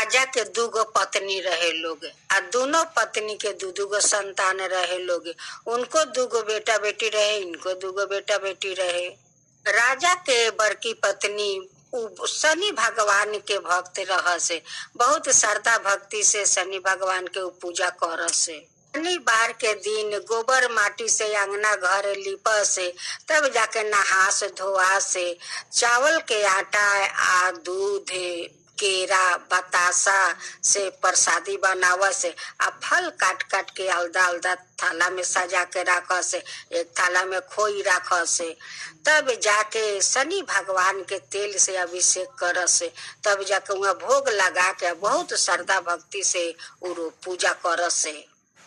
राजा के दूगो पत्नी रहे लोग आ दोनों पत्नी के दू गो संतान रहे लोग। उनको दूगो बेटा बेटी रहे, इनको दूगो बेटा बेटी रहे। राजा के बड़की पत्नी शनि भगवान के भक्त रह से, बहुत श्रद्धा भक्ति से शनि भगवान के पूजा कर से। शनिवार के दिन गोबर माटी से अंगना घर लिपा से, तब जाके नहा से धोआ से, चावल के आटा आ दूध केरा बतासा से प्रसादी बनावा से, आ फल काट काट के अलदा अलदा थाला में सजा के रख से, एक थाला में खोई रख से, तब जाके शनि भगवान के तेल से अभिषेक कर से, तब जाके वहाँ भोग लगा के बहुत श्रद्धा भक्ति से पूजा कर से।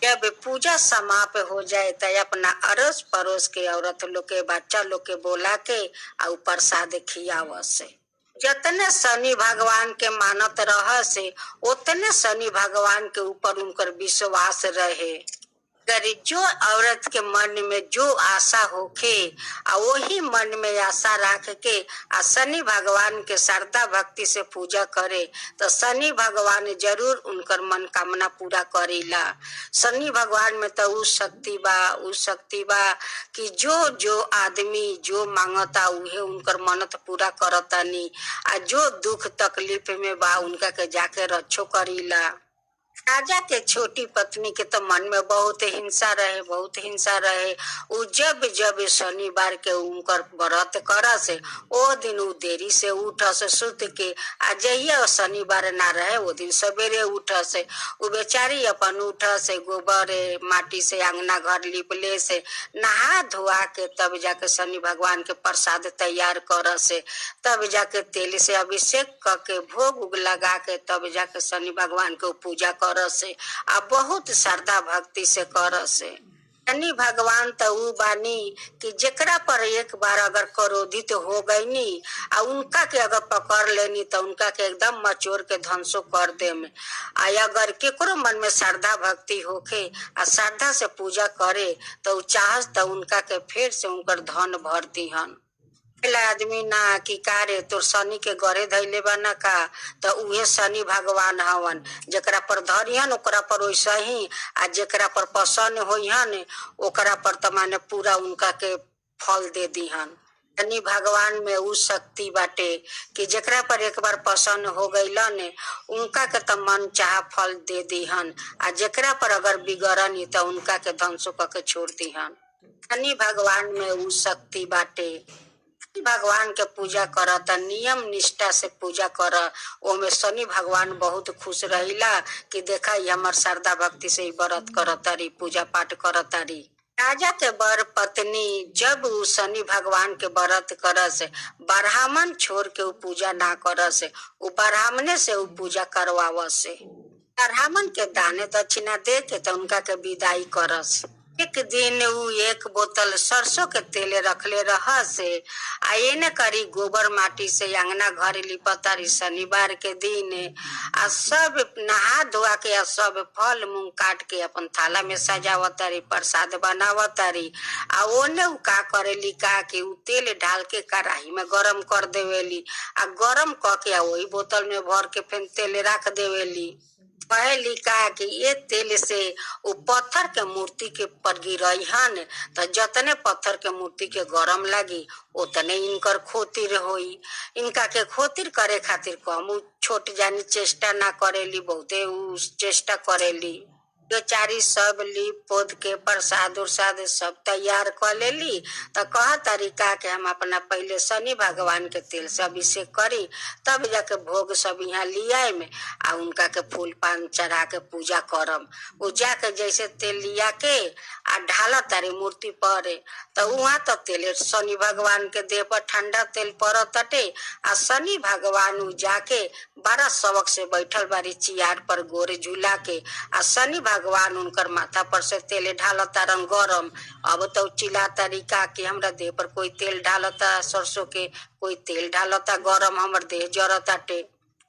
जब पूजा समाप्त हो जाए तो अपना अड़ोस पड़ोस के औरत लोग के बच्चा लोग के बोला के आ प्रसाद खियाव से। जितने शनि भगवान के मानत रह से, उतने शनि भगवान के ऊपर उनकर विश्वास रहे। अगर जो औरत के मन में जो आशा होखे आ वही मन में आशा रख के आ शनि भगवान के श्रद्धा भक्ति से पूजा करे तो शनि भगवान जरूर उनकर मनोकामना पूरा करेला। शनि भगवान में तो उ शक्ति बा कि जो जो आदमी जो मांगता उहे उनकर मन्नत पूरा करतानी, आ जो दुख तकलीफ में बा उनका के जाके रक्षो करीला। राजा के छोटी पत्नी के तो मन में बहुत हिंसा रहे, बहुत हिंसा रहे। उ जब जब शनिवार के उनकर व्रत कर से, ओ दिन उ देरी से उठ से सुत के, आ जहिया शनिवार ना रहे वो दिन सवेरे उठ से, उ बेचारी अपन उठ से गोबर माटी से अंगना घर लिपले से, नहा धोआ के तब जाके शनि भगवान के प्रसाद तैयार कर से, तब जाके तेल से अभिषेक करके भोग उग लगा के तब जाके शनि भगवान के पूजा कर से, आ बहुत श्रद्धा भक्ति से कर से। शनि भगवान तो उ बानी कि जेकरा पर एक बार अगर क्रोधित हो गईनी आ उनका के अगर पकड़ लेनी तो उनका के एकदम मचोर के ध्वंसो कर दे में। आ अगर केकरो मन में श्रद्धा भक्ति होखे आ श्रद्धा से पूजा करे तो चाहस तो उनका के फिर से उनकर धन भर दिहन। आदमी ना कि कारे तोर शनि के गरे धैले बा ना का, तो उहे शनि भगवान हवन। जेकरा पर धरिहन ओकरा पर वैसा ही, आ जेकरा पर पसंद होइहन ओकरा पर तो माने पूरा उनका के फल दे दिहन। शनि भगवान में उ शक्ति बाटे कि जेकरा पर एक बार पसंद हो गईलन उनका के तो मन चाह फल दे दिहन, आ जेकरा पर अगर बिगड़नी तो उनका के ध्वंसो करके छोड़ दिहन। शनि भगवान में उ शक्ति बाटे। भगवान के पूजा कर त नियम निष्ठा से पूजा कर, ओमे शनि भगवान बहुत खुश रहिला कि देखा हमर श्रद्धा भक्ति से व्रत करतारी, पूजा पाठ करतारी। राजा के बर पत्नी जब उ शनि भगवान के व्रत करस, ब्राह्मण छोड़ के उ पूजा ना करस, उ ब्राह्मणे से उ पूजा करवावस। ब्राह्मण के दाने दक्षिणा दे के तो उनका के विदाई करस। एक दिन उ एक बोतल सरसों के तेल रखले रह से, आ एने करी गोबर माटी से अंगना घर लिपतारी शनिवार के दिन, आ सब नहा धोआ के आ सब फल मूंग काट के अपन थाला में सजावतारी, प्रसाद बनावतारी। आ ओने उ का करेली का कि उ तेल डाल के कढ़ाई में गरम कर देवेली, आ गरम क के वही बोतल में भर के फिर तेल रख देवेली। कहेली का कि ये तेल से वो पत्थर के मूर्ति के पर गिरहन तो जतने पत्थर के मूर्ति के गरम लगी उतने इनकर खोतिर होई। इनका के खोतिर करे खातिर कम छोट जानी चेष्टा ना करेली, बहुते उ चेष्टा करेली। बेचारी सब लीप पोत के प्रसाद उरसाद सब तैयार कर लेली, तो कह तरीका के हम अपना पहले शनि भगवान के तेल से अभिषेक करी, तब जाके भोग सब यहाँ लिया में आ उनका के फूल पान चढ़ा के पूजा करम। उ जाके जैसे तेल लिया के आ ढाला तारी मूर्ति पर, तो वहाँ तो तेल शनि भगवान के देह पर ठंडा तेल पर तटे, आ शनि भगवान उ जाके बड़ा सबक से बैठल बारी चियार पर गोर झूला के, आ शनि भगवान उनकर माथा पर से तेल ढालता रंग गरम। अब तो चिल्ला तरीका कि हमरा देह पर कोई तेल ढालता सरसों के, कोई तेल ढालता गरम, हमर देह जरताटे।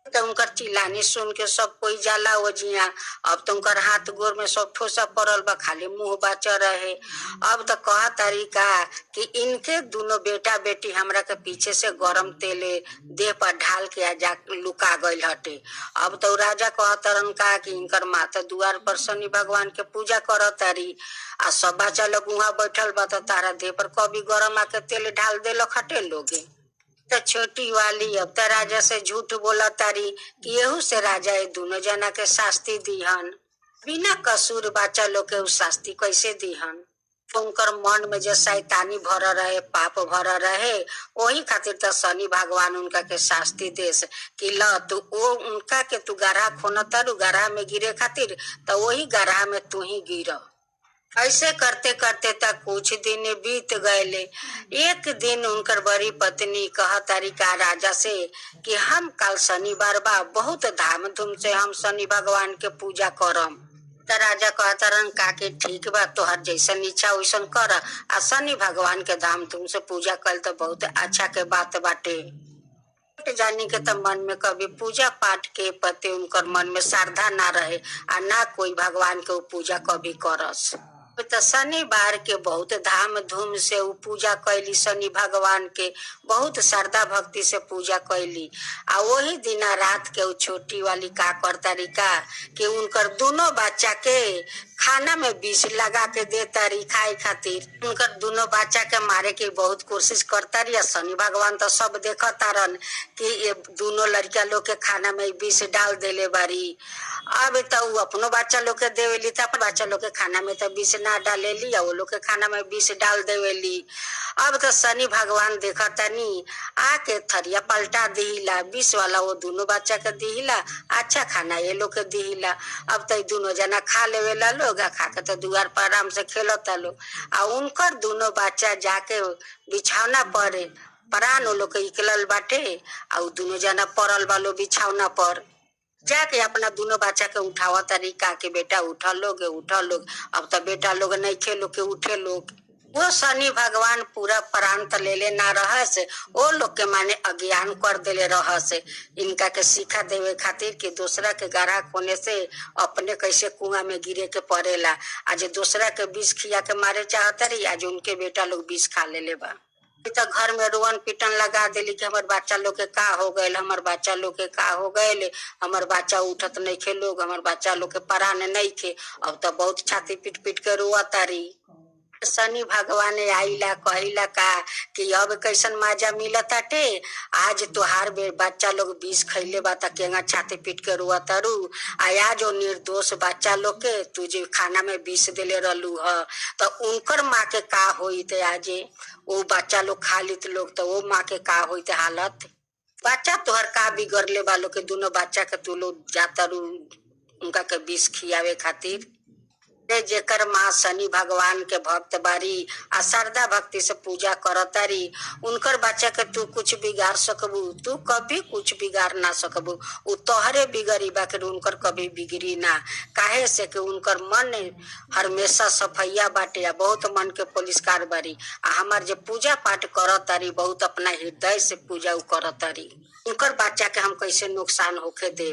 तो उनकर चिल्लानी सुन के सब कोई जाला वजिया। अब तो उनकर हाथ गोर में सब ठोसा पड़ल बा, खाली मुंह बाचा रहे। अब तो कहा तरीका कि इनके दोनों बेटा बेटी हमरा के पीछे से गरम तेले देह पर ढाल के जा लुका गईल हटे। अब तो राजा कहतरन का कि इनकर माता दुआर पर शनि भगवान के पूजा कर तारी आ सब बच्चा लोग वहां बैठल बा, तो तारा देह पर कभी गरम आके तेल ढाल देलक हटे लोगे। तो छोटी वाली अब तो राजा से झूठ बोला तारी कि यहू से राजा ये दोनों जना के शास्ति दीहन। बिना कसूर बच्चा लोग के शास्ति कैसे दीहन? उनकर मन में जो शैतानी भरा रहे, पाप भरा रहे, वही खातिर तो शनि भगवान उनका के शास्ति देस कि ल तू वो उनका के तू गढ़ा खोना तारू, गढ़ा में गिरे खातिर तो वही गढ़ा में तू ही गिर। ऐसे करते करते तक कुछ दिन बीत गए। एक दिन उनकर बड़ी पत्नी कह तारिका राजा से कि हम कल शनिवार बा, बहुत धामधूम से हम शनि भगवान के पूजा करम। तो राजा कहतरन का कि ठीक बा, तोहर जैसन इच्छा वैसन कर, आ शनि भगवान के धामधूम से पूजा कल तो बहुत अच्छा के बात बाटे। जानी के तो मन में कभी पूजा पाठ के प्रति उनकर मन में श्रद्धा ना रहे, आ ना कोई भगवान के पूजा कभी करस। तो शनिवार के बहुत धाम धूम से वो पूजा कैली, शनि भगवान के बहुत श्रद्धा भक्ति से पूजा कैली। आ वही दिन रात के वो छोटी वाली का करतारी का कि उनकर दोनों बच्चा के खाना में विष लगा के देता रही खाए खातिर। उनकर दोनों बच्चा के मारे की बहुत कोशिश करता रही। शनि भगवान तो सब देखता रन कि ये दोनों लड़किया लोग के खाना में विष डाल देले बारी। अब तो वो अपनो बच्चा लोग के देवेली, तो अपन बच्चा लोग के खाना में तो विष ना डालेली, वो लोग के खाना में विष डाल देवेली। अब तो शनि भगवान देखता नी आके थरिया पलटा दिहिला, विष वाला वो दोनों बच्चा के दिहिला, अच्छा खाना ये लोग के दिहिला। अब तो दोनों जना खा लेवेला लोग, खा के तो दुआर पर आराम से खेलता लोग। आ उनकर दोनों बच्चा जाके बिछौना पर प्राण वो लोग के निकलल बाटे, आ दोनों जना पड़ल बालो बिछौना पर। जाके अपना दोनों बच्चा के उठावा तरीका के बेटा उठा लोग उठा लोग। अब तो बेटा लोग नहीं खेलो के उठे लोग। वो शनि भगवान पूरा प्राण तो ले ना रहस, वो लोग के माने अज्ञान कर देले रहस इनका के सीखा देवे खातिर कि दूसरा के गढ़ा खोने से अपने कैसे कुआं में गिरे के पड़ेला। आज दूसरा के विष खिया के मारे चाहता रही, आज उनके बेटा लोग विष खा ले बा। तो घर में रोवन पिटन लगा दिली कि हमार बच्चा लोग के का हो गए, हमार बच्चा लोग के का हो गए, हमार बच्चा उठत नहीं खे लोग, हमार बच्चा लोग के प्राण नहीं खे। अब तो बहुत छाती पीट पीट के रोआ तारी। शनि भगवान आईला कहिला का कि अब कैसन मजा मिलताटे, आज तोहार बच्चा लोग विष खैले बा त केंगा छाती पीट के रोआ तारू। आया जो निर्दोष बच्चा लोग के तुझे खाना में विष देले रहलू ह, तो उनकर माँ के का होई थे। आज वो बच्चा लोग खा लीत लोग तो वो माँ के का होई थे हालत। बच्चा तोहर का बिगड़ले बालो के दोनों बच्चा के तू लोग जाता रू उनका के विष खियावे खातिर। जेकर माँ शनि भगवान के भक्त बारी आ श्रद्धा भक्ति से पूजा करतारी, उनकर बच्चा के तू कुछ बिगाड़ सकबू? तू कभी कुछ बिगाड़ ना सकबू। उ तोहरे बिगड़ी बाकी उनकर कभी बिगड़ी ना। काहे से कि उनकर मन हमेशा सफैया बाटे, आ बहुत मन के पुलिसकार बारी। आ हमार जे पूजा पाठ करतारी बहुत अपना हृदय से पूजा करतारी। उनकर बच्चा के हम कैसे नुकसान होके दे।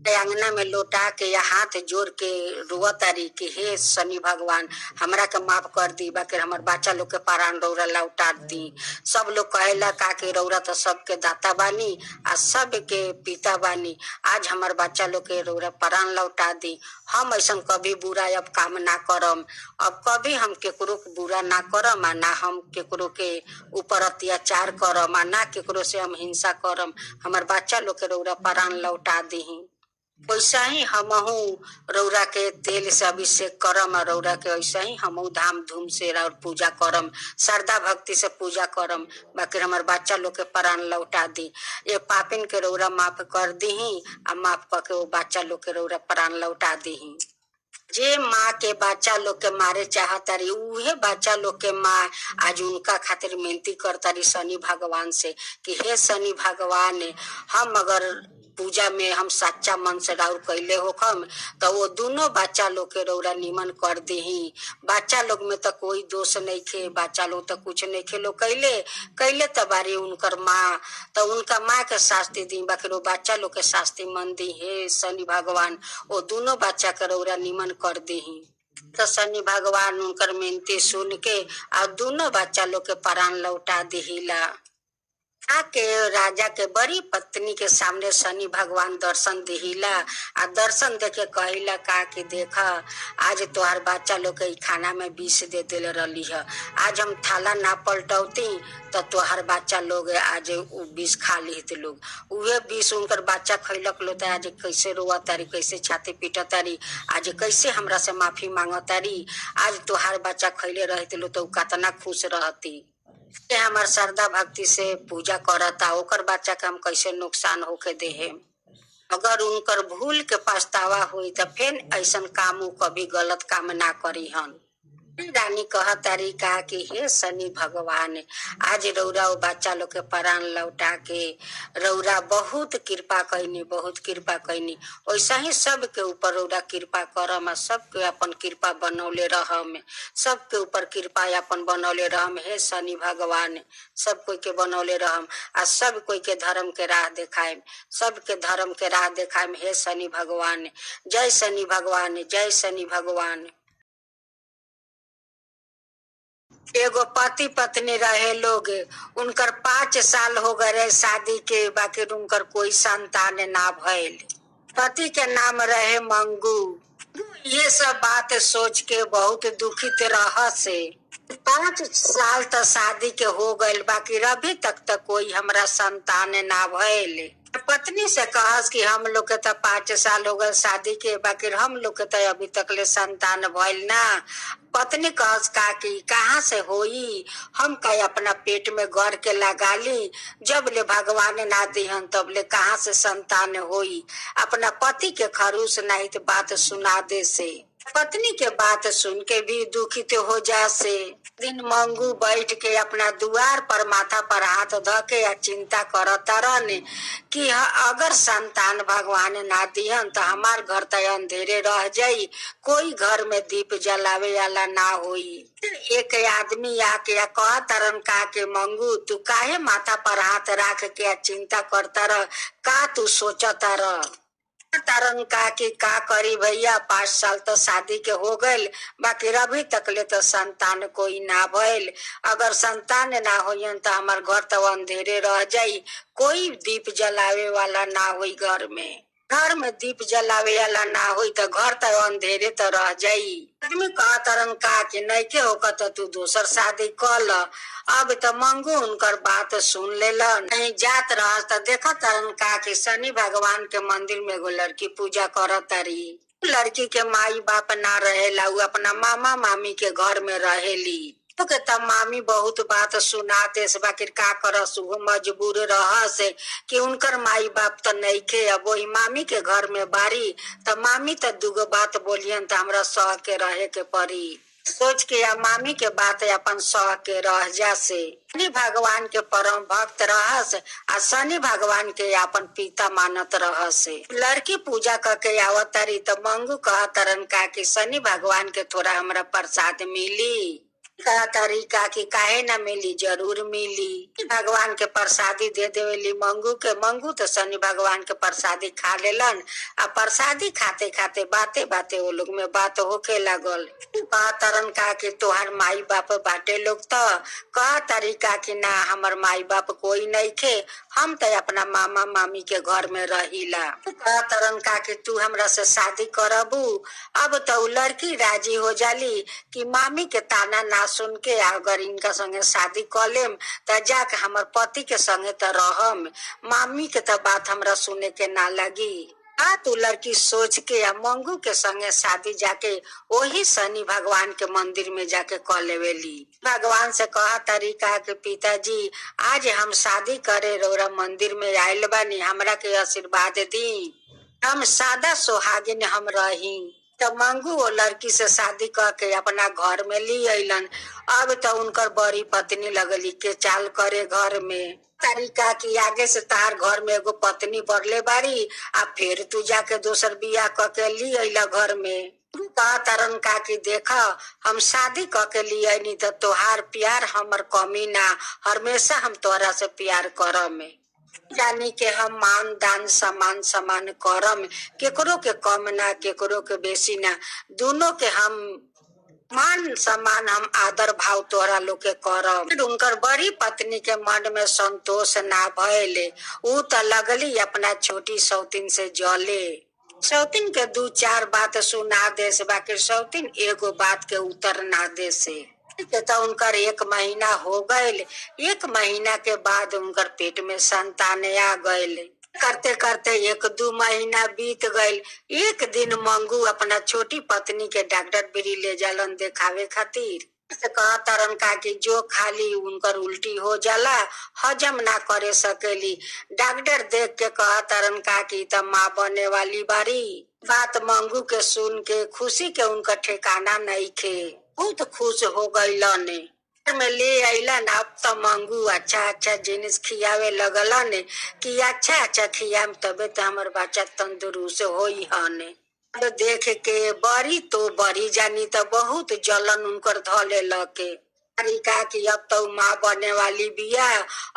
अंगना में लौटा के या हाथ जोड़ के रोआ तारी कि हे शनि भगवान हमरा के माफ कर दी, बाकी हमार बच्चा लोग के प्राण रौरा लौटा दी। सब लोग कहेला का कि रौरा तो सबके दाता बानी आ सब के पिता बानी, आज हमार बच्चा लोग के रौरा प्राण लौटा दी। हम ऐसा कभी बुरा अब काम ना करम, अब कभी हम केकरो बुरा ना करम, आ ना हम केकरो के ऊपर अत्याचार करम, आ ना केकरो से हम हिंसा करम। हमार बच्चा लोग के रौरा प्राण लौटा दी। वैसा ही हमहू रौरा के तेल से अभिषेक करम, और रौरा के ऐसा ही हमहू धाम धूम से और पूजा करम, श्रद्धा भक्ति से पूजा करम, बाकी हमार बच्चा लोग के प्राण लौटा दी। ये पापिन के रौरा माफ कर दी आ माफ करके वो बच्चा लोग के रौरा प्राण लौटा दी। जे माँ के बच्चा लोग के मारे चाहता रही, उहे बच्चा लोग के माँ आज उनका खातिर मिनती करता रही शनि भगवान से कि हे शनि भगवान, हम अगर पूजा में हम सच्चा मन से राउर कैले होखम तो वो दोनों बच्चा लोग के रौरा निमन कर दही। बच्चा लोग में तो कोई दोष नहीं खे, बच्चा लोग तो कुछ नहीं खे लोग कैले कैले तबारी उनकर माँ, तो उनका माँ के शास्ति दी बाकी वो बच्चा लोग के शास्ति मन दी। हे शनि भगवान वो दोनों बच्चा के रौरा निमन कर दही। तो शनि भगवान उनकर मिनती सुन के और दोनों बच्चा लोग के प्राण लौटा दिहिला। आके राजा के बड़ी पत्नी के सामने शनि भगवान दर्शन दिहिला आ दर्शन देके कहिला का कि देखा आज तोहार बच्चा लोग के खाना में विष दे दिले रही है, आज हम थाला ना पलटौती तो तोहार बच्चा लोग आज विष खा ली लोग। उहे विष उनकर बच्चा खैलक लो आज कैसे रोआ तारी, कैसे छाती पीटा तारी, आज कैसे हमरा से माफी मांग तारी। आज तोहार बच्चा खैले रहते लो तो कितना खुश रहती। हमार श्रद्धा भक्ति से पूजा करता ओकर बच्चा के हम कैसे नुकसान होके देहे। अगर उनकर भूल के पछतावा हुई तो फिर ऐसा काम कभी गलत काम ना करी हन। रानी कह तारी का कि हे शनि भगवान आज रौरा वो बच्चा लोग के प्राण लौटा के रौरा बहुत कृपा कैनी, बहुत कृपा कैनी। वैसा ही सबके ऊपर रौरा कृपा करम, सबके अपन कृपा बनौले रहम, सबके ऊपर कृपा अपन बनौले रहम। हे शनि भगवान सब कोई के बनौले रहम आ सब कोई के धर्म के राह देखाएम, सबके धर्म के राह देखाएम। हे शनि भगवान, जय शनि भगवान, जय शनि भगवान। एगो पति पत्नी रहे लोग, उनकर 5 साल हो गए शादी के, बाकी उनकर कोई संतान ना भइल। पति के नाम रहे मंगू। ये सब बात सोच के बहुत दुखित रह से 5 साल तो शादी के हो गए, बाकी अभी तक कोई हमरा संतान ना भइल। पत्नी से कहस कि हम लोग के तो 5 साल हो गए शादी के, बाकी हम लोग के तो अभी तक ले संतान भइल ना। पत्नी कहस का कि कहाँ से होई, हम कहीं अपना पेट में गड़ के लगा ली, जब ले भगवान ना दिहन तब ले कहाँ से संतान होई। अपना पति के खरूस नहीं तो बात सुना दे से। पत्नी के बात सुन के भी दुखित हो जा से दिन मंगू बैठ के अपना दुआर पर माथा पर हाथ ध के या चिंता करता रहने कि अगर संतान भगवान ना दिहन तो हमार घर तो अंधेरे रह जाई, कोई घर में दीप जलावे वाला ना होई। एक आदमी आके या कह तरन का के मंगू तू काहे माथा पर हाथ रख के चिंता करता रह, का तू सोचता रह। तारन का करी भैया 5 साल तो शादी के हो गए, बाकी अभी तक ले तो संतान कोई ना भइल। अगर संतान ना होयन तो हमार घर तो अंधेरे रह जाई, कोई दीप जलावे वाला ना होई। घर में दीप जलावे वाला ना होई तो घर तो अंधेरे तो रह जाई। आदमी कह तरन का कि नहीं के होकर तो तू दूसर शादी कर ल। अब तो मंगू उनकर बात सुन लेला, नहीं जात रह तो देखा तरन का कि शनि भगवान के मंदिर में एगो लड़की पूजा करत तारी। लड़की के माई बाप ना रहेला, उ अपना मामा मामी के घर में रहेली। तो के तब मामी बहुत बात सुनाते से बाकी का करस वो मजबूर रह से कि उनकर माई बाप तो नहीं खे, अब वही मामी के घर में बारी तो मामी तो दूगो बात बोलियन तो हमरा सह के रहे के पड़ी। सोच के या मामी के बात अपन सह के रह जा से शनि भगवान के परम भक्त रहस आ शनि भगवान के अपन पिता मानत रह से। लड़की पूजा करके आवत तारी तो मंगू कह तरन का कि शनि भगवान के थोड़ा हमरा प्रसाद मिली। कहा तरीका की काहे ना मिली, जरूर मिली। भगवान के प्रसादी दे देवेली मंगू के। मंगू तो शनि भगवान के प्रसादी खा लेलन आ प्रसादी खाते खाते बाते बाते वो लोग में बात होके लागल। कहा तरन का कि तोहार माई बाप बाटे लोग तो कहा तरीका की ना हमर माई बाप कोई नहीं खे, हम तो अपना मामा मामी के घर में रहीला। कहा तरन का कि तू हमरा से शादी करबू। अब तो लड़की राजी हो जाली कि मामी के ताना ना सुन के अगर इनका संगे शादी कर लेम तो जाके हमर पति के संगे तो रहम, मामी के तो बात हमरा सुने के ना लगी। तू लड़की सोच के या मंगू के संगे शादी जाके वही शनि भगवान के मंदिर में जाके कर लेवेली। भगवान से कहा तरीका के पिताजी आज हम शादी करे रौरा मंदिर में आयल बानी, हमरा के आशीर्वाद दी, हम सादा सुहागिन हम रही। तो मंगू वो लड़की से शादी करके अपना घर में ली अलन। अब तो उनकर बड़ी पत्नी लगली के चाल करे घर में। तरीका की आगे से तार घर में एगो पत्नी बढ़ले बारी आ फिर तू जाके दोसर बियाह क के ली अइला घर में। कहा तरन का की देखा हम शादी क के लिए नहीं तो तोहार प्यार हमर कमी ना, हमेशा हम तोहरा से प्यार करम में। जानी के हम मान दान समान समान करम, केकरो के कम ना केकरो के बेसी ना, दोनों के हम मान सम्मान हम आदर भाव तोहरा लोग के करम। उनकर बड़ी पत्नी के मन में संतोष ना भयले, ऊ तो लगली अपना छोटी सौतीन से जले। सौतीन के दू चार बात सुना दे से, बाकी सौतीन एगो बात के उत्तर ना दे से। तो उनकर 1 महीना हो गए, 1 महीना के बाद उनकर पेट में संतान आ गए। करते करते 1-2 महीना बीत गए। एक दिन मंगू अपना छोटी पत्नी के डॉक्टर बिरी ले जालन देखावे खातिर। कहा तरन का कि जो खाली उनकर उल्टी हो जाला, हजम ना करे सकेली। डॉक्टर देख के कहा तरन का कि त माँ बने वाली बारी। बात मंगू के सुन के खुशी के उनका ठिकाना नहीं खे, बहुत खुश हो गईलन। में ले आइलन। अब तो मंगू अच्छा अच्छा जिनिस खियावे लगलन कि अच्छा अच्छा खियाम तबे तो हमर बच्चा तंदुरुस्त होई हने। तो देख के बड़ी तो बड़ी जानी तो बहुत जलन उनकर धले लके। तरीका की अब तो माँ बने वाली बिया,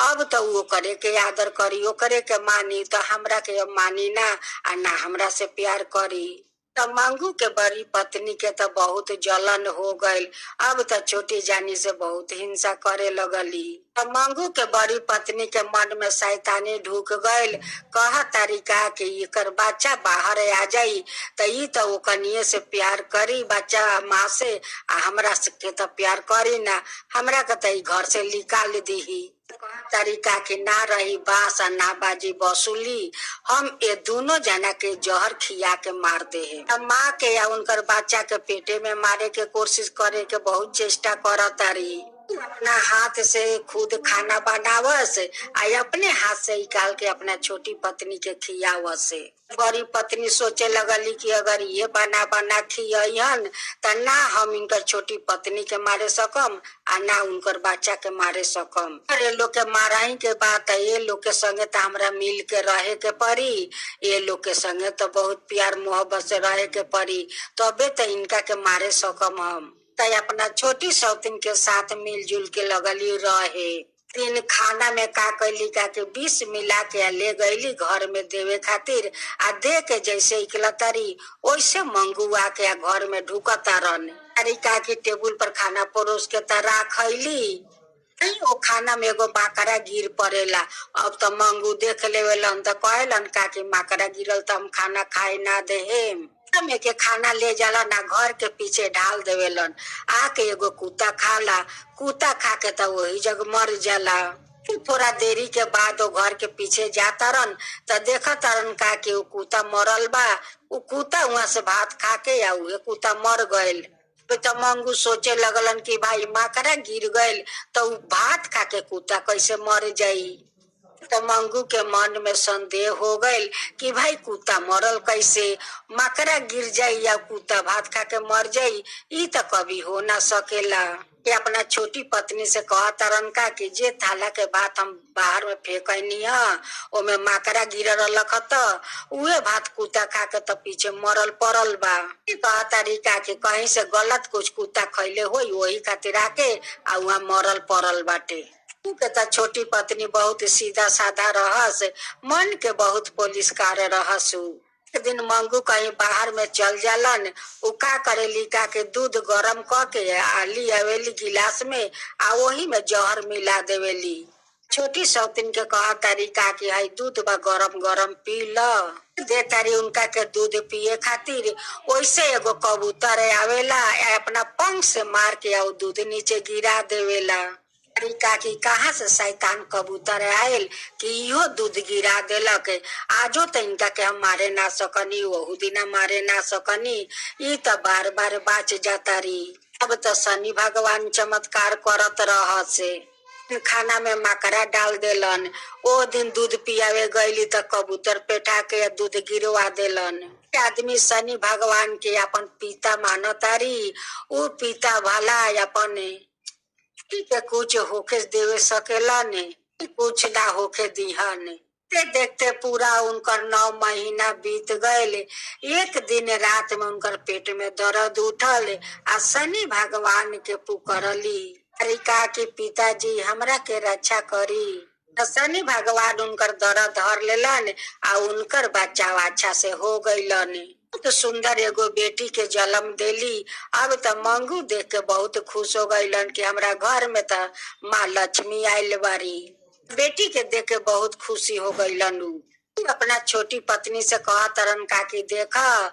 अब तो वो करे के आदर करी, वो करे के मानी, तो हमरा के अब मानी ना आ ना हमरा से प्यार करी। तो मंगू के बड़ी पत्नी के तो बहुत जलन हो गई। अब तो छोटी जानी से बहुत हिंसा करे लगली। तो मंगू के बड़ी पत्नी के मन में शैतानी ढुक गई। कहा तरीका के एकर बच्चा बाहर आ जाई तो ई तो वो कनिए से प्यार करी, बच्चा माँ से आ हमरा से के तो प्यार करी ना, हमरा के तो घर से निकाल दी। तरीका की ना रही बास ना बाजी बसूली, हम ये दोनों जना के जहर खिया के मार दे है। माँ के या उनकर बच्चा के पेटे में मारे के कोशिश करे के बहुत चेष्टा करत रही। अपना हाथ से खुद खाना बनावस आ अपने हाथ से निकाल के अपना छोटी पत्नी के खियावस। बड़ी पत्नी सोचे लगली कि अगर ये बना बना खियन तो ना हम इनकर छोटी पत्नी के मारे सकम आ ना उनकर बच्चा के मारे सकम। अरे लोग के माराई के बात है, ये लोग के संगे तो हमरा मिल के रहे के पड़ी, ये लोग के संगे तो बहुत प्यार मोहब्बत से रहे के पड़ी, तबे तो इनका के मारे सकम हम। तो अपना छोटी सौतीन के साथ मिलजुल के लगली रहे। दिन खाना में का कैली का के विष मिला के ले गईली घर में देवे खातिर आ दे के जैसे इकलतरी वैसे मंगुआ के घर में ढुकता रहने। तरीका की टेबुल पर खाना परोस के तरा खैली, वो खाना में एगो माकड़ा गिर पड़ेला। अब तो मंगू देख लेवेलन तो कहलन का कि माकड़ा गिरल तो हम खाना खाए ना देहेम। में के खाना ले जाला ना घर के पीछे ढाल देवेलन, आके एगो कुत्ता खाला, कुत्ता खा के तो वही जग मर जाला। थोड़ा देरी के बाद वो घर के पीछे जाता रन तो देखा तरन का कि वो कुत्ता मरल बा। वो कुत्ता वहां से भात खा के या उहे कुत्ता मर गयल। तो मंगू सोचे लगलन कि भाई माकड़ा गिर गयल तो भात खा के कुत्ता कैसे मर जाई। तो मंगू के मन में संदेह हो गए कि भाई कुत्ता मरल कैसे, मकड़ा गिर जाई या कुत्ता भात खा के मर जाई, ई तो कभी हो ना सकेला। ये अपना छोटी पत्नी से कहा तरन का कि जे थाला के भात हम बाहर में फेंकनी है ओमे मकड़ा गिरल रख तो उहे भात कुत्ता खा के तो पीछे मरल पड़ल बा। कहा तरीका कि कहीं से गलत कुछ कुत्ता खैले हो वही खातिर आके आ वहाँ मरल पड़ल बाटे। तो छोटी पत्नी बहुत सीधा साधा रहस, मन के बहुत पुलिसकार रहस। एक दिन मंगू कहीं बाहर में चल जालन, उ का करेली का के दूध गरम क के आली आवेली गिलास में आ वही में जहर मिला देवेली। छोटी सौतीन के कहा तरीका की है दूध बा गरम गरम पी ल दे तारी उनका के दूध पिए खातिर। वैसे एगो कबूतर आवेला अपना पंख से मार के आ दूध नीचे गिरा देवेला। तरीका की कहाँ से शैतान कबूतर आयल कि इहो दूध गिरा देलक। आजो तो इनका के हम मारे ना सकनी, वहू दिना मारे ना सकनी, ई तो बार बार बाच जाता रही। अब तो शनि भगवान चमत्कार करत रह से खाना में मकड़ा डाल देलन। ओ दिन दूध पियावे गईली तो कबूतर पेटा के दूध गिरवा देलन। आदमी शनि भगवान के अपन पिता मानतारी, वो पिता भला अपन के कुछ होके देवे सकेला ने। कुछ ना होके दिहन। देखते देखते पूरा उनकर 9 महीना बीत गए। एक दिन रात में उनकर पेट में दर्द उठल आ शनि भगवान के पुकारली, कहा कि पिताजी हमरा के रक्षा करी। तो शनि भगवान उनकर दर्द धर लेलन आ उनकर बच्चा अच्छा से हो गईलन। बहुत सुंदर एगो बेटी के जन्म देली। अब तो मंगू देख के बहुत खुश हो गईलन कि हमरा घर में तो माँ लक्ष्मी आयल बारी। बेटी के देख के बहुत खुशी हो गईलन। अपना छोटी पत्नी से कहा तरन का कि देखा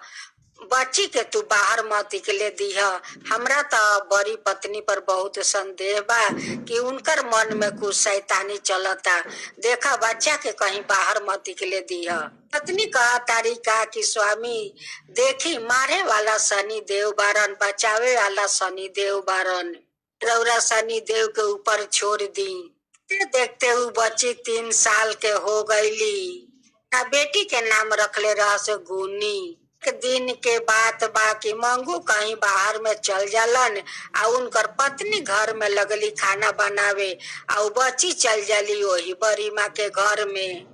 बच्ची के तू बाहर मत निकले दीह। हमरा तो बड़ी पत्नी पर बहुत संदेह बा कि उनकर मन में कुछ शैतानी चलता। देखा बच्चा के कहीं बाहर मत निकले दीह। पत्नी कहा तारी का कि स्वामी देखी मारे वाला शनि देव बारन, बचावे वाला शनि देव बारन, रौरा शनि देव के ऊपर छोड़ दी। देखते हुए बच्ची 3 साल के हो गईली। बेटी के नाम रखले रह से गुनी। एक दिन के बात बा कि मंगू कहीं बाहर में चल जालन आ उनकर पत्नी घर में लगली खाना बनावे आ बच्ची चल जाली वही बड़ी माँ के घर में।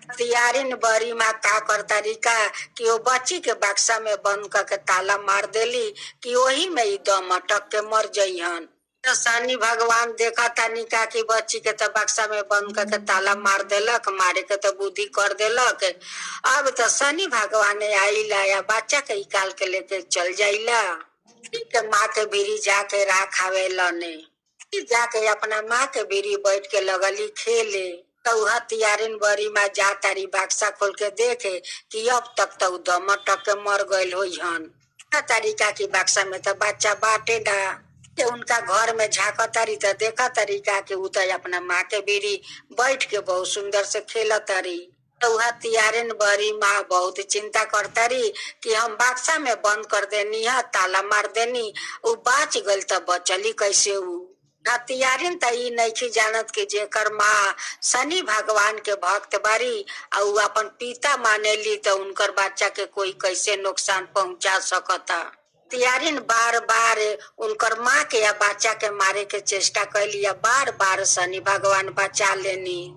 तियारिन बड़ी माँ का करतारी का कि वो बच्ची के बक्सा में बंद करके ताला मार देली कि वही में ही दम अटक के मर जइहन। तो शनि भगवान देखा तानी का कि बच्ची के तो बक्सा में बंद करके ताला मार देलक, मारे के तो बुद्धि कर देलक। अब तो शनि भगवान आईला या बच्चा के निकाल के लेके चल जाइला। के माँ के भीरी जाके राख आवेलने, जाके अपना माँ के भीरी बैठ के लगली खेले। तो वह तियारिन बड़ी माँ जा तारी बक्सा खोल के देखे कि अब तक तो दम अटक के मर गईल होइहन। तरीका की बक्सा में तो बच्चा बाटे ना। उनका घर में झाका तारी तो देखा तरीका के उतर अपना माँ के बीड़ी बैठ के बहुत सुंदर से खेला तारी। तो वह तियारिन बड़ी माँ बहुत चिंता करता रही कि हम बक्सा में बंद कर देनी है, ताला मार देनी, वो बाच गल तो बचली कैसे। तियारिन त ई नहीं जानत कि जेकर माँ शनि भगवान के भक्त बारी और अपन पिता मानेली तो उनकर बच्चा के कोई कैसे नुकसान पहुंचा सकता। तियारिन बार बार उनकर माँ के या बच्चा के मारे के चेष्टा कैली, बार बार शनि भगवान बचा लेनी।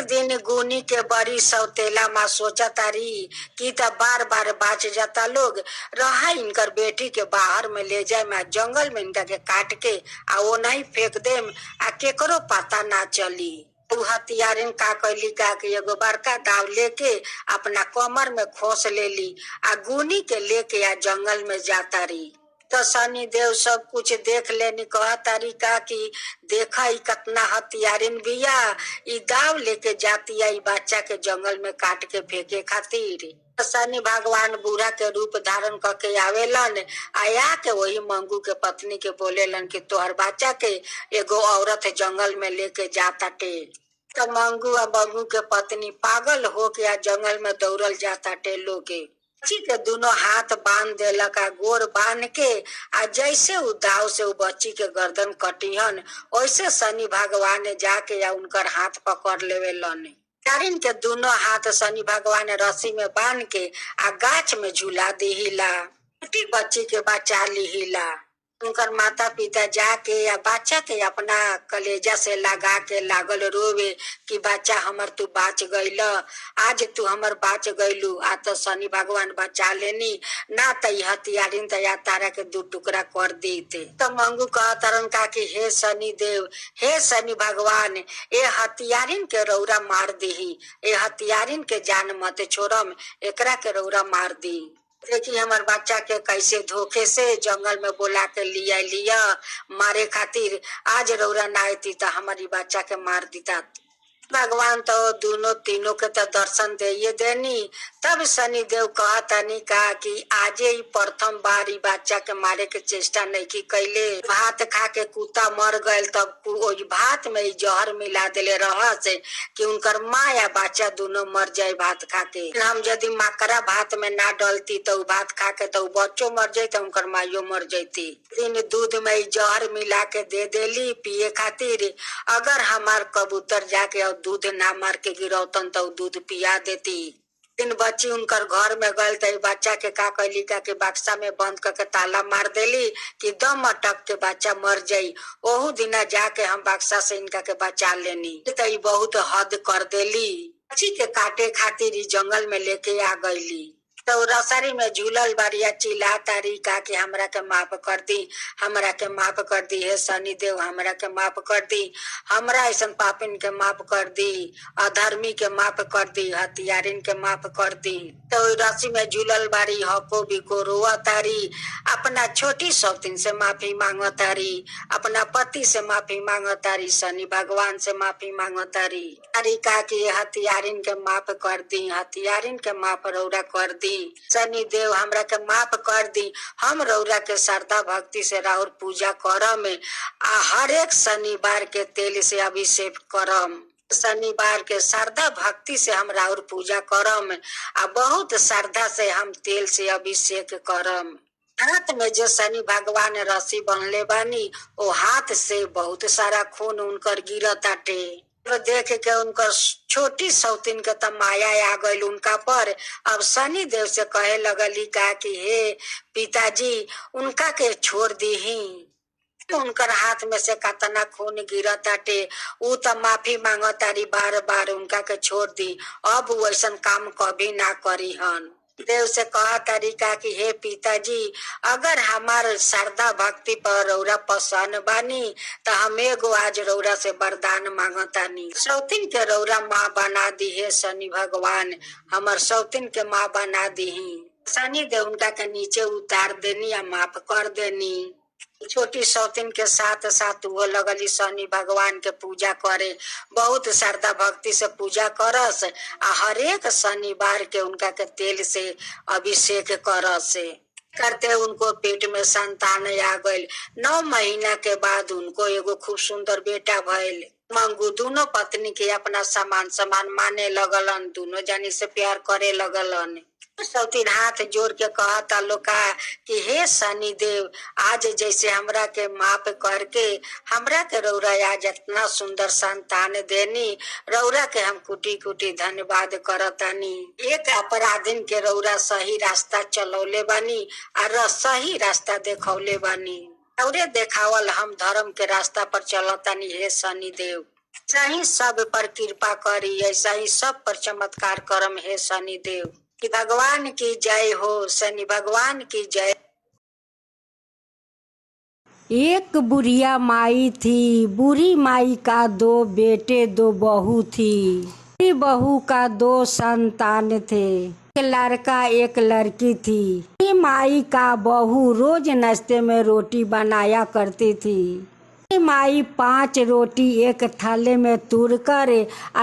दिन गुनी के बड़ी सौतेला माँ सोचा तारी कि त बार बार बाच जाता लोग, रहा इनकर बेटी के बाहर में ले जाए, मैं जंगल में इनका के काट के आ वो नहीं फेंक दे आ केकरो पता ना चली। तियारिन का कैली का कि एगो बड़का दाव लेके अपना कमर में खोस लेली आ गुनी के लेके आ जंगल में जाता रही। तो शनि देव सब कुछ देख लेनी, कहा तारीका की देखा ई कितना हथियारिन बिया, ई दाव लेके जाती है बच्चा के जंगल में काट के फेंके खातिर। तो शनि भगवान बूढ़ा के रूप धारण करके आवेलन, आया के वही मंगू के पत्नी के बोलेलन कि तोहर बच्चा के एगो औरत जंगल में लेके जाता टे। तो मंगू और मंगू के पत्नी पागल हो के जंगल में दौड़ल जाता टे लोगे। बच्ची के दोनों हाथ बांध देलक आ गोर बांध के आ जैसे उ दाव से उ बच्ची के गर्दन कटिहन वैसे शनि भगवान जाके या उनकर हाथ पकड़ लेवेलन। तारिन के दोनों हाथ शनि भगवान रस्सी में बांध के आ गाछ में झूला दिहिला, छोटी बच्ची के बचा लिहिला। उनकर माता पिता जाके या बच्चा के अपना कलेजा से लगा के लागल रोवे कि बच्चा हमर तू बाच गईल, आज तू हमर बाच गईलू, आ तो शनि भगवान बचा लेनी ना तो हथियारिन तया तारा के 2 टुकड़ा कर देते। तो मंगू कह तरन का कि हे शनि देव, हे शनि भगवान, ए हथियारिन के रौरा मार दी, ए हथियारिन के जान मत छोड़म, एकरा के रौरा मार दी। देखिए हमार बच्चा के कैसे धोखे से जंगल में बोला के लिया मारे खातिर, आज रौरा ना आती तो हमारी बच्चा के मार दीता। भगवान तो दोनों तीनों के तो दर्शन दे देनी। तब शनि देव कहतनी का कि आजे ही प्रथम बार ई बच्चा के मारे के चेष्टा नहीं की कैले। भात खा के कुत्ता मर गए तब ओई भात में जहर मिला देले रह से कि उनकर माँ या बच्चा दोनों मर जाए भात खा के। हम यदि मकरा भात में ना डलती तो भात खा के तो बच्चों मर जाये तो उनकर माइयो मर जाती। दिन दूध में जहर मिला के दे देली पिए खातिर। अगर हमार कबूतर जाके दूध ना मार के गिरौतन तो दूध पिया देती। तीन बच्ची उनकर घर में गल तो बच्चा के का कैली का के बक्सा में बंद करके ताला मार देली कि दम अटक के बच्चा मर जाई। ओहू दिना जाके हम बक्सा से इनका के बचा लेनी तो बहुत हद कर देली। बच्ची के काटे खातिर जंगल में लेके आ गईली तो रसरी में झूलल बारिया चिल्ला तारी का कि हमरा के माफ कर दी, हमरा के माफ कर दी, हे शनि देव हमरा के माफ कर दी, हमरा ऐसा पापिन के माफ कर दी, अधर्मी के माफ कर दी, हथियारिन के माफ कर दी। तो रस्सी में झूलल बारी हको बिको रोआ तारी, अपना छोटी सौतीन से माफी मांगो तारी, अपना पति से माफी मांगो तारी, शनि भगवान से माफी मांगो तारी। तारी का कि हथियारिन के माफ कर दी, हथियारिन के माफ रौरा कर दी, शनि देव हमरा के माफ कर दी। हम रौरा के श्रद्धा भक्ति से राउर पूजा करम आ हर एक शनिवार के तेल से अभिषेक करम। शनिवार के श्रद्धा भक्ति से हम राउर पूजा करम आ बहुत श्रद्धा से हम तेल से अभिषेक करम। हाथ में जो शनि भगवान रस्सी बनले बानी ओ हाथ से बहुत सारा खून उनकर गिरताटे। देख के उनकर छोटी सौतीन के तो माया आ गई उनका पर। अब शनि देव से कहे लगली का कि हे पिताजी उनका के छोड़ दीही, उनकर हाथ में से कतना खून गिरताटे, उ तो माफी मांगो तारी बार बार उनका के छोड़ दी, अब वैसन काम कभी ना करी हन। देव से कहा तरीका कि हे पिताजी अगर हमार श्रद्धा भक्ति पर रौरा पसंद बानी तो हम एगो आज रौरा से वरदान मांगतानी, सौतीन के रौरा माँ बना दी है शनि भगवान, हमार सौतीन के माँ बना दी। शनि देव उनका के नीचे उतार देनी या माफ कर देनी। छोटी सौतीन के साथ साथ वो लगली शनि भगवान के पूजा करे, बहुत श्रद्धा भक्ति से पूजा करस आ हर एक शनिवार के उनका के तेल से अभिषेक करस करते उनको पेट में संतान आ गई। 9 महीना के बाद उनको एगो खूब सुंदर बेटा भइल। मंगू दोनों पत्नी के अपना समान समान माने लगलन, दोनों जानी से प्यार करे लगलन। सौतीन हाथ जोड़ के कहता लोका कि हे शनि देव आज जैसे हमरा के माफ करके हमरा के रौरा आज इतना सुंदर संतान देनी, रौरा के हम कुटी कुटी धन्यवाद करतानी। एक अपराधीन के रौरा सही रास्ता चलौले बानी और सही रास्ता देखौले बानी, रौरे देखावल हम धर्म के रास्ता पर चलतानी। हे शनि देव सही सब पर कृपा करी, ऐसा ही सब पर चमत्कार करम। हे शनि देव कि भगवान की जय हो, शनि भगवान की जय। एक बुढ़िया माई थी, बुरी माई का 2 बेटे 2 बहू थी, बुरी बहू का 2 संतान थे, एक लड़का एक लड़की थी। बुरी माई का बहू रोज नाश्ते में रोटी बनाया करती थी। माई 5 रोटी एक थाले में तूर कर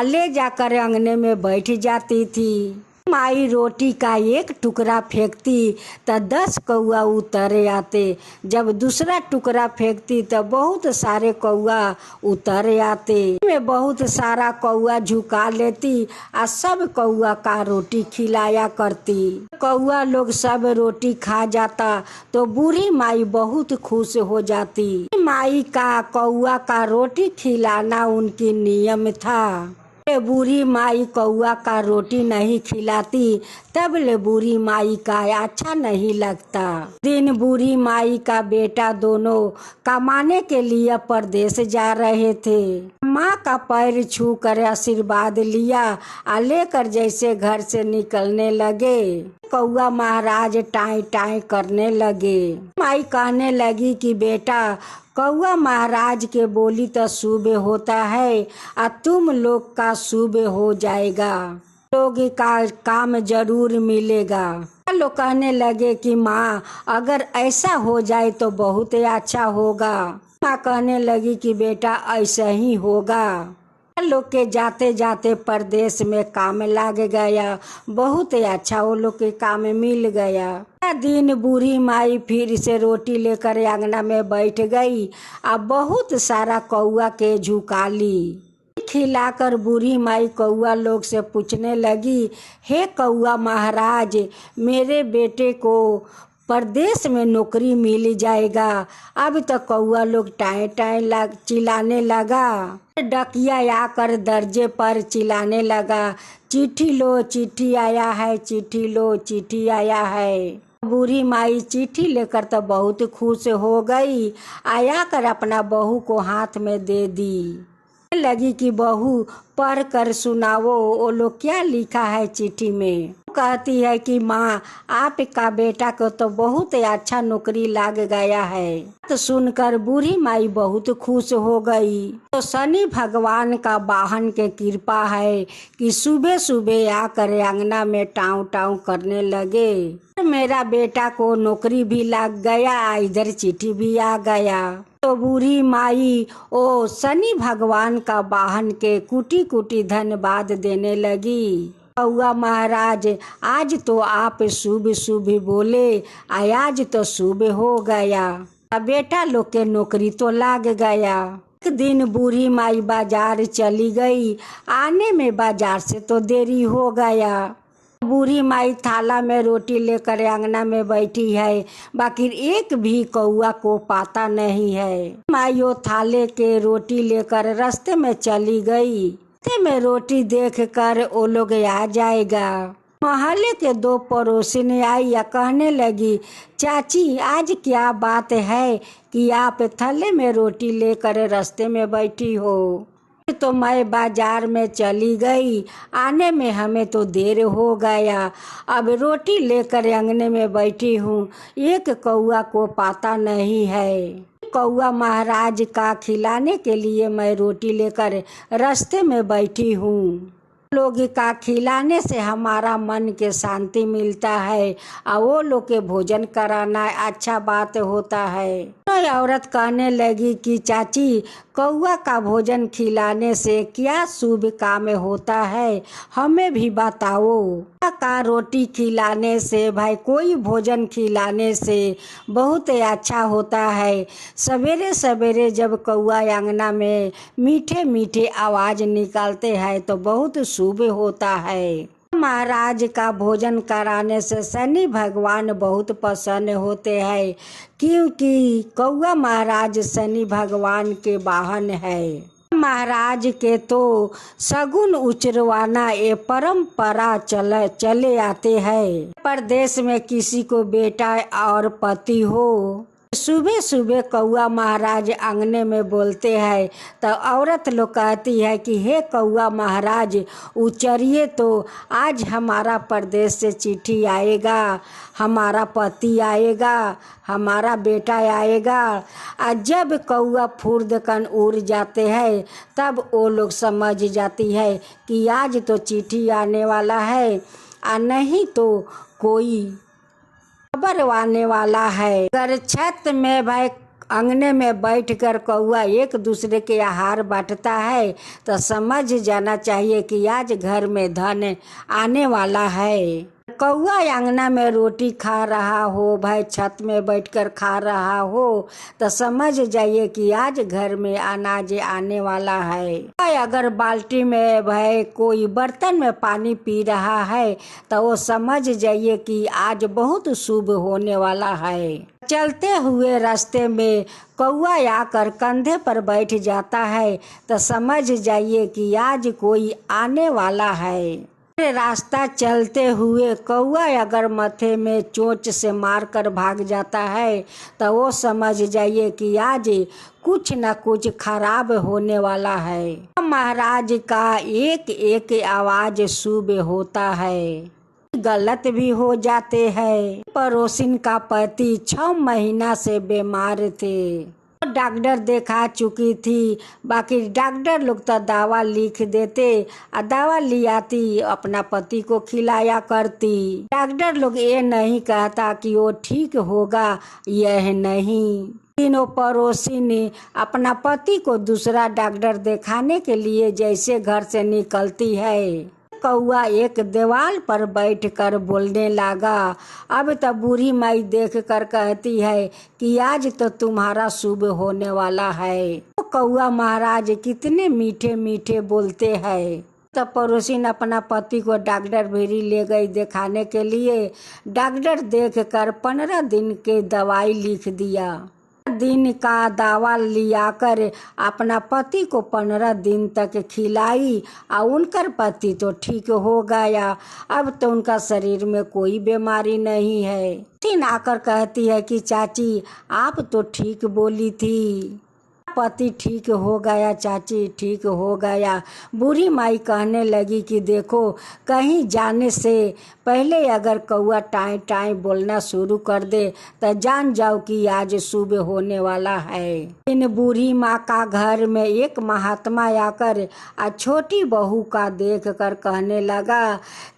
ले जाकर अंगने में बैठ जाती थी। माई रोटी का एक टुकड़ा फेंकती तो 10 कौआ उतरे आते, जब दूसरा टुकड़ा फेंकती तो बहुत सारे कौआ उतरे आते। में बहुत सारा कौआ झुका लेती और सब कौआ का रोटी खिलाया करती। कौआ लोग सब रोटी खा जाता तो बूढ़ी माई बहुत खुश हो जाती। माई का कौआ का रोटी खिलाना उनकी नियम था। बूढ़ी माई कौआ का रोटी नहीं खिलाती तब ले बूढ़ी माई का अच्छा नहीं लगता। दिन बूढ़ी माई का बेटा दोनों कमाने के लिए परदेश जा रहे थे। माँ का पैर छू कर आशीर्वाद लिया और लेकर जैसे घर से निकलने लगे, कौआ महाराज टाई टाई करने लगे। माई कहने लगी कि बेटा कौआ महाराज के बोली तो शुभ होता है और तुम लोग का शुभ हो जाएगा, लोग का काम जरूर मिलेगा। लोग कहने लगे कि माँ अगर ऐसा हो जाए तो बहुत अच्छा होगा। माँ कहने लगी कि बेटा ऐसा ही होगा। लोग के जाते जाते परदेश में काम लग गया, बहुत अच्छा वो लोग के काम मिल गया। दिन बूढ़ी माई फिर से रोटी लेकर आंगना में बैठ गई और बहुत सारा कौआ के झुका ली। खिलाकर बूढ़ी माई कौआ लोग से पूछने लगी, हे कौआ महाराज मेरे बेटे को परदेश में नौकरी मिल जाएगा। अब तो कौआ लोग टाएं टाएं चिल्लाने लगा। डकिया आकर दरजे पर चिल्लाने लगा, चिट्ठी लो चिट्ठी आया है, चिट्ठी लो चिट्ठी आया है। बूढ़ी माई चिट्ठी लेकर तो बहुत खुश हो गई, आया कर अपना बहू को हाथ में दे दी। लगी कि बहू पढ़ कर सुनाओ वो लोग क्या लिखा है चिट्ठी में। कहती है कि माँ आपका बेटा को तो बहुत अच्छा नौकरी लग गया है। तो सुनकर बूढ़ी माई बहुत खुश हो गई। तो शनि भगवान का वाहन के कृपा है कि सुबह सुबह आकर अंगना में टाँव टाँव करने लगे। मेरा बेटा को नौकरी भी लग गया, इधर चिट्ठी भी आ गया। तो बूढ़ी माई ओ शनि भगवान का वाहन के कुटी कुटी धन्यवाद देने लगी। कौआ महाराज आज तो आप शुभ शुभ बोले, आज तो शुभ हो गया, बेटा लोग के नौकरी तो लग गया। एक दिन बूढ़ी माई बाजार चली गई, आने में बाजार से तो देरी हो गया। बूढ़ी माई थाला में रोटी लेकर अंगना में बैठी है, बाकी एक भी कौआ को पता नहीं है। माई वो थाले के रोटी लेकर रास्ते में चली गई। रास्ते में रोटी देखकर वो लोग आ जाएगा। मोहल्ले के दो पड़ोसिन आई या कहने लगी, चाची आज क्या बात है कि आप थाले में रोटी लेकर रास्ते में बैठी हो। तो मैं बाजार में चली गई, आने में हमें तो देर हो गया, अब रोटी लेकर अंगने में बैठी हूँ, एक कौआ को पता नहीं है। कौआ महाराज का खिलाने के लिए मैं रोटी लेकर रास्ते में बैठी हूँ। लोग का खिलाने से हमारा मन के शांति मिलता है और वो लोग के भोजन कराना अच्छा बात होता है। तो औरत कहने लगी कि चाची कौआ का भोजन खिलाने से क्या शुभ काम होता है, हमें भी बताओ। का रोटी खिलाने से भाई कोई भोजन खिलाने से बहुत अच्छा होता है। सवेरे सवेरे जब कौआ अंगना में मीठे मीठे आवाज निकालते हैं तो बहुत शुभ होता है। महाराज का भोजन कराने से शनि भगवान बहुत प्रसन्न होते हैं, क्योंकि कौआ महाराज शनि भगवान के वाहन है। महाराज के तो शगुन उचरवाना ये परंपरा चले आते हैं। परदेश में किसी को बेटा और पति हो, सुबह सुबह कौआ महाराज आंगने में बोलते हैं तो औरत लोग कहती है कि हे कौआ महाराज उचरिए तो आज हमारा परदेश से चिट्ठी आएगा, हमारा पति आएगा, हमारा बेटा आएगा। और जब कौआ फुर्दकन उड़ जाते हैं तब वो लोग समझ जाती है कि आज तो चिट्ठी आने वाला है, और नहीं तो कोई खबर आने वाला है। अगर छत में भाई अंगने में बैठकर कौआ एक दूसरे के आहार बांटता है तो समझ जाना चाहिए कि आज घर में धन आने वाला है। कौआ अंगना में रोटी खा रहा हो, भाई छत में बैठकर खा रहा हो तो समझ जाइए कि आज घर में अनाज आने वाला है। अगर बाल्टी में भाई कोई बर्तन में पानी पी रहा है तो वो समझ जाइए कि आज बहुत शुभ होने वाला है। चलते हुए रास्ते में कौआ आकर कंधे पर बैठ जाता है तो समझ जाइए कि आज कोई आने वाला है। रास्ता चलते हुए कौआ अगर माथे में चोंच से मारकर भाग जाता है तो वो समझ जाइए कि आज कुछ न कुछ खराब होने वाला है। महाराज का एक एक आवाज शुभ होता है, गलत भी हो जाते हैं। पड़ोसिन का पति 6 महीना से बीमार थे, डॉक्टर देखा चुकी थी, बाकी डॉक्टर लोग तो दवा लिख देते और दवा ले आती अपना पति को खिलाया करती। डॉक्टर लोग ये नहीं कहता कि वो ठीक होगा, यह नहीं। तीनों पड़ोसी ने अपना पति को दूसरा डॉक्टर दिखाने के लिए जैसे घर से निकलती है, कौआ एक दीवार पर बैठकर बोलने लगा। अब तो बूढ़ी माई देखकर कहती है कि आज तो तुम्हारा शुभ होने वाला है। तो कौआ महाराज कितने मीठे मीठे बोलते हैं। तब पड़ोसिन अपना पति को डॉक्टर भेरी ले गई दिखाने के लिए। डॉक्टर देखकर 15 दिन के दवाई लिख दिया। दिन का दवा लियाकर अपना पति को 15 दिन तक खिलाई और उनकर पति तो ठीक हो गया। अब तो उनका शरीर में कोई बीमारी नहीं है। तीन आकर कहती है कि चाची आप तो ठीक बोली थी, पति ठीक हो गया, चाची ठीक हो गया। बूढ़ी माई कहने लगी कि देखो, कहीं जाने से पहले अगर कौआ टाई टाई बोलना शुरू कर दे तो जान जाओ कि आज सुबह होने वाला है। इन बूढ़ी माँ का घर में एक महात्मा आकर छोटी बहू का देख कर कहने लगा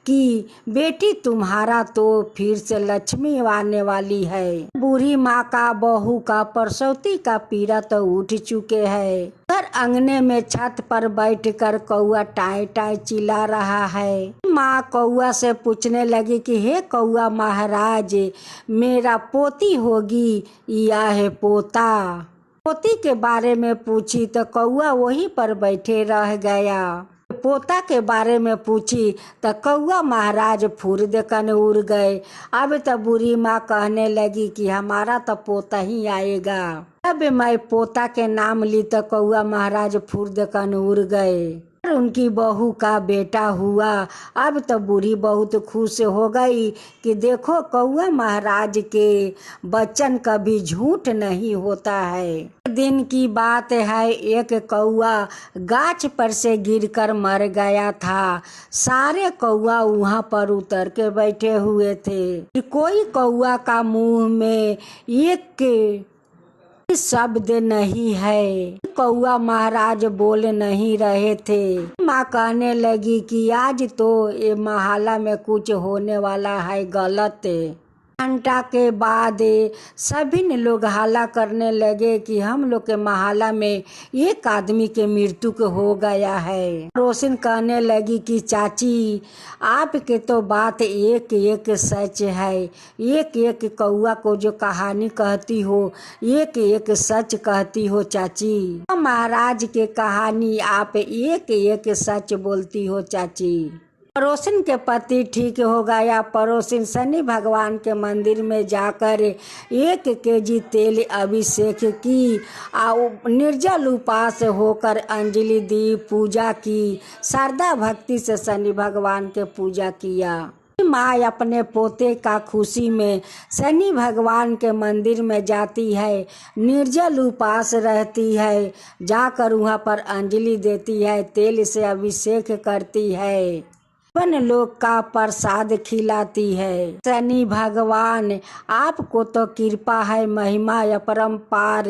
कि बेटी तुम्हारा तो फिर से लक्ष्मी आने वाली है। बूढ़ी माँ का बहू का प्रसौती का पीड़ा तो उठ चुके हैं। घर अंगने में छत पर बैठकर कौआ टाई टाई चिल्ला रहा है। माँ कौआ से पूछने लगी कि हे कौआ महाराज, मेरा पोती होगी या है पोता? पोती के बारे में पूछी तो कौआ वहीं पर बैठे रह गया। पोता के बारे में पूछी तो कौआ महाराज फुर देकर उड़ गए। अब तो बूढ़ी माँ कहने लगी कि हमारा तो पोता ही आएगा। अब मैं पोता के नाम ली तो कौआ महाराज फुर देकर उड़ गए। उनकी बहू का बेटा हुआ। अब तो बूढ़ी बहुत खुश हो गई कि देखो कौआ महाराज के वचन कभी झूठ नहीं होता है। एक दिन की बात है, एक कौआ गाछ पर से गिरकर मर गया था। सारे कौआ वहाँ पर उतर के बैठे हुए थे। कोई कौआ का मुंह में एक शब्द नहीं है। कौआ महाराज बोल नहीं रहे थे। माँ कहने लगी कि आज तो ये मोहल्ला में कुछ होने वाला है गलत। घंटा के बाद सभी ने लोग हल्ला करने लगे कि हम लोग के मोहल्ला में एक आदमी के मृत्यु हो गया है। रोशन कहने लगी कि चाची आपके तो बात एक एक सच है। एक एक कौआ को जो कहानी कहती हो एक एक सच कहती हो चाची। महाराज के कहानी आप एक एक सच बोलती हो चाची। पड़ोसिन के पति ठीक हो गया। पड़ोसिन शनि भगवान के मंदिर में जाकर 1 केजी तेल अभिषेक की और निर्जल उपास होकर अंजलि दी, पूजा की। श्रद्धा भक्ति से शनि भगवान के पूजा किया। माँ अपने पोते का खुशी में शनि भगवान के मंदिर में जाती है, निर्जल उपास रहती है, जाकर वहाँ पर अंजलि देती है, तेल से अभिषेक करती है, अपन लोग का प्रसाद खिलाती है। शनि भगवान आपको तो कृपा है, महिमा अपरंपार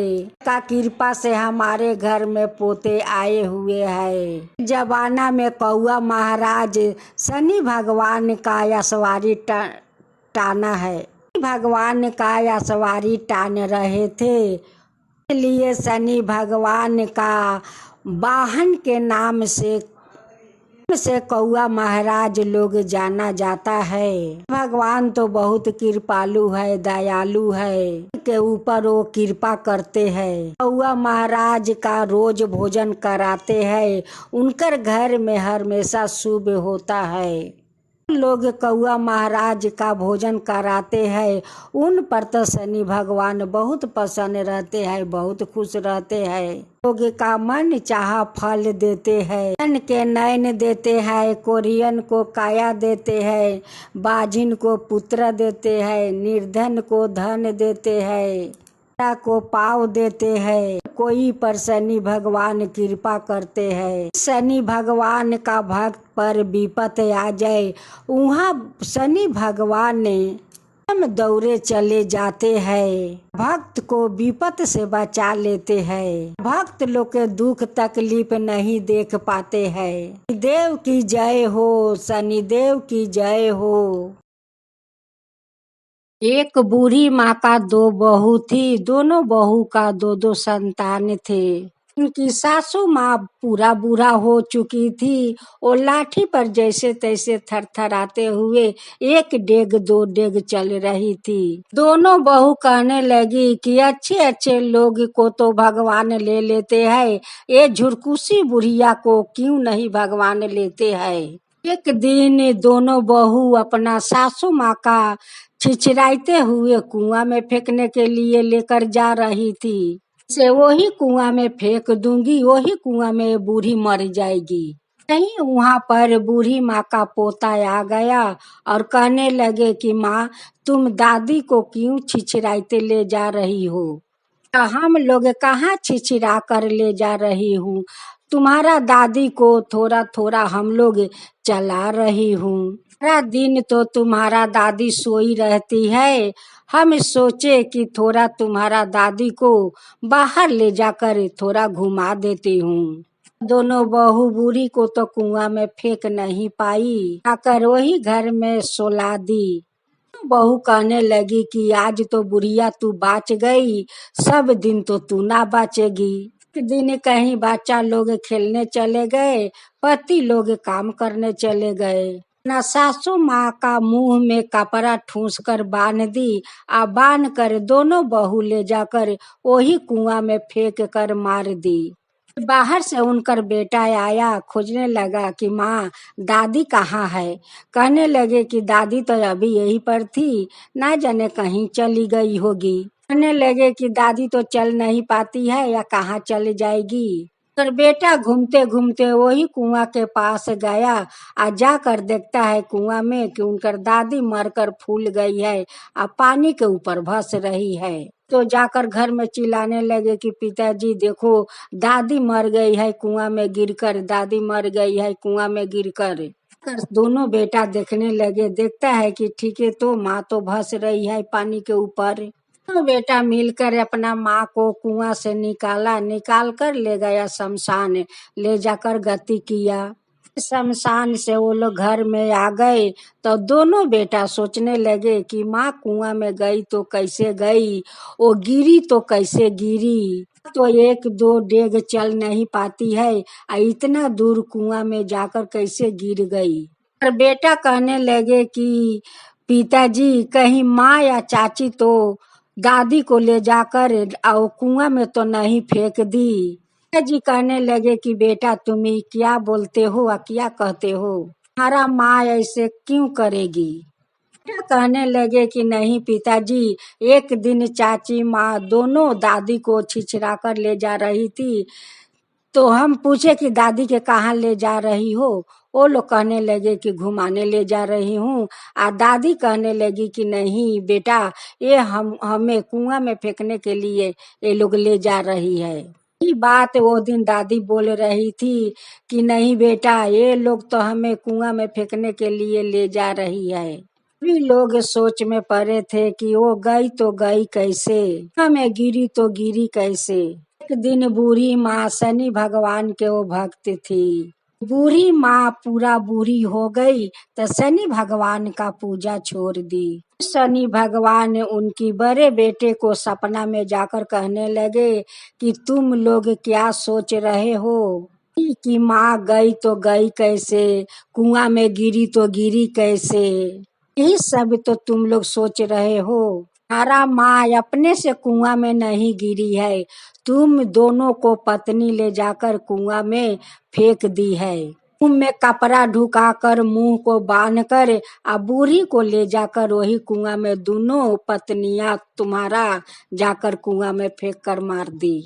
का कृपा से हमारे घर में पोते आए हुए हैं। जमाना में कौआ महाराज शनि भगवान का असवारी टाना है। भगवान का असवारी टान रहे थे, इसलिए शनि भगवान का वाहन के नाम से कौआ महाराज लोग जाना जाता है। भगवान तो बहुत कृपालु है, दयालु है, के ऊपर वो कृपा करते हैं। कौआ महाराज का रोज भोजन कराते हैं, उनकर घर में हमेशा शुभ होता है। लोग कौआ महाराज का भोजन कराते हैं, उन पर तो शनि भगवान बहुत प्रसन्न रहते हैं, बहुत खुश रहते हैं। लोग का मन चाहा फल देते हैं, धन के नयन देते हैं, कोरियन को काया देते हैं, बाजिन को पुत्र देते हैं, निर्धन को धन देते हैं, को पाव देते हैं। कोई पर शनि भगवान कृपा करते हैं। शनि भगवान का भक्त पर विपत आ जाए, वहाँ शनि भगवान ने हम दौड़े चले जाते हैं, भक्त को विपत से बचा लेते हैं। भक्त लोग के दुख तकलीफ नहीं देख पाते हैं। देव की जय हो, शनि देव की जय हो। एक बूढ़ी माँ का 2 बहू थी, दोनों बहू का 2-2 संतान थे। उनकी सासू माँ पूरा बूढ़ा हो चुकी थी। वो लाठी पर जैसे तैसे थरथराते हुए एक डेग दो डेग चल रही थी। दोनों बहू कहने लगी कि अच्छे अच्छे लोग को तो भगवान ले लेते हैं, ये झुरकुसी बुढ़िया को क्यों नहीं भगवान लेते हैं। एक दिन दोनों बहू अपना सासू माँ का छिछराते हुए कुआं में फेंकने के लिए लेकर जा रही थी। से वही कुआं में फेंक दूंगी, वही कुआं में बूढ़ी मर जाएगी। कहीं वहां पर बूढ़ी माँ का पोता आ गया और कहने लगे कि माँ, तुम दादी को क्यों छिछराते ले जा रही हो। हम लोग कहाँ छिछरा कर ले जा रही हूँ, तुम्हारा दादी को थोड़ा थोड़ा हम लोग चला रही हूँ। सारा दिन तो तुम्हारा दादी सोई रहती है, हम सोचे कि थोड़ा तुम्हारा दादी को बाहर ले जाकर थोड़ा घुमा देती हूँ। दोनों बहू बूढ़ी को तो कुआं में फेंक नहीं पाई, आकर वही घर में सोला दी। बहू कहने लगी कि आज तो बुढ़िया तू बाच गई, सब दिन तो तू ना बाचेगी। एक दिन कहीं बच्चा लोग खेलने चले गए, पति लोग काम करने चले गए। ना सासू माँ का मुंह में कपड़ा ठूस कर बांध दी, आ बांध कर दोनों बहू ले जाकर वही कुआं में फेंक कर मार दी। बाहर से उनकर बेटा आया, खोजने लगा कि माँ दादी कहाँ है। कहने लगे कि दादी तो अभी यहीं पर थी, ना जाने कहीं चली गई होगी। कहने लगे कि दादी तो चल नहीं पाती है या कहाँ चली जाएगी। पर बेटा घूमते घूमते वही कुआं के पास गया, आ जाकर देखता है कुआं में कि उनकर दादी मरकर फूल गई है, आ पानी के ऊपर भस रही है। तो जाकर घर में चिल्लाने लगे कि पिताजी देखो, दादी मर गई है कुआं में गिरकर, दादी मर गई है कुआं में गिरकर। दोनों बेटा देखने लगे, देखता है कि ठीक है, तो माँ तो भस रही है पानी के ऊपर। तो बेटा मिलकर अपना माँ को कुआं से निकाला, निकाल कर ले गया शमशान, ले जाकर गति किया। शमशान से वो लोग घर में आ गए तो दोनों बेटा सोचने लगे कि माँ कुआं में गई तो कैसे गई, वो गिरी तो कैसे गिरी, तो एक दो डेग चल नहीं पाती है, इतना दूर कुआं में जाकर कैसे गिर गई। और बेटा कहने लगे कि पिताजी कहीं माँ या चाची तो दादी को ले जाकर कुआं में तो नहीं फेंक दी। जी कहने लगे कि बेटा तुम ही क्या बोलते हो और क्या कहते हो, हमारा माँ ऐसे क्यों करेगी। बेटा कहने लगे कि नहीं पिताजी, एक दिन चाची माँ दोनों दादी को छिछरा कर ले जा रही थी, तो हम पूछे कि दादी के कहाँ ले जा रही हो। वो लोग कहने लगे कि घुमाने ले जा रही हूँ। दादी कहने लगी कि नहीं बेटा, ये हमें कुआं में फेंकने के लिए ये लोग ले जा रही है। ये बात वो दिन दादी बोल रही थी कि नहीं बेटा, ये लोग तो हमें कुआं में फेंकने के लिए ले जा रही है। सभी लोग सोच में पड़े थे कि वो गई तो गई कैसे, हमें गिरी तो गिरी कैसे। एक दिन बूढ़ी माँ शनि भगवान के वो भक्त थी। बूढ़ी माँ पूरा बूढ़ी हो गई तो शनि भगवान का पूजा छोड़ दी। शनि भगवान उनकी बड़े बेटे को सपना में जाकर कहने लगे कि तुम लोग क्या सोच रहे हो कि माँ गई तो गई कैसे, कुआं में गिरी तो गिरी कैसे, यही सब तो तुम लोग सोच रहे हो। हमारा माँ अपने से कुआं में नहीं गिरी है, तुम दोनों को पत्नी ले जाकर कुआं में फेंक दी है। मुंह में कपड़ा ढुका कर मुंह को बांध कर बूढ़ी को ले जाकर वही कुआं में दोनों पत्नियां तुम्हारा जाकर कुआं में फेंक कर मार दी।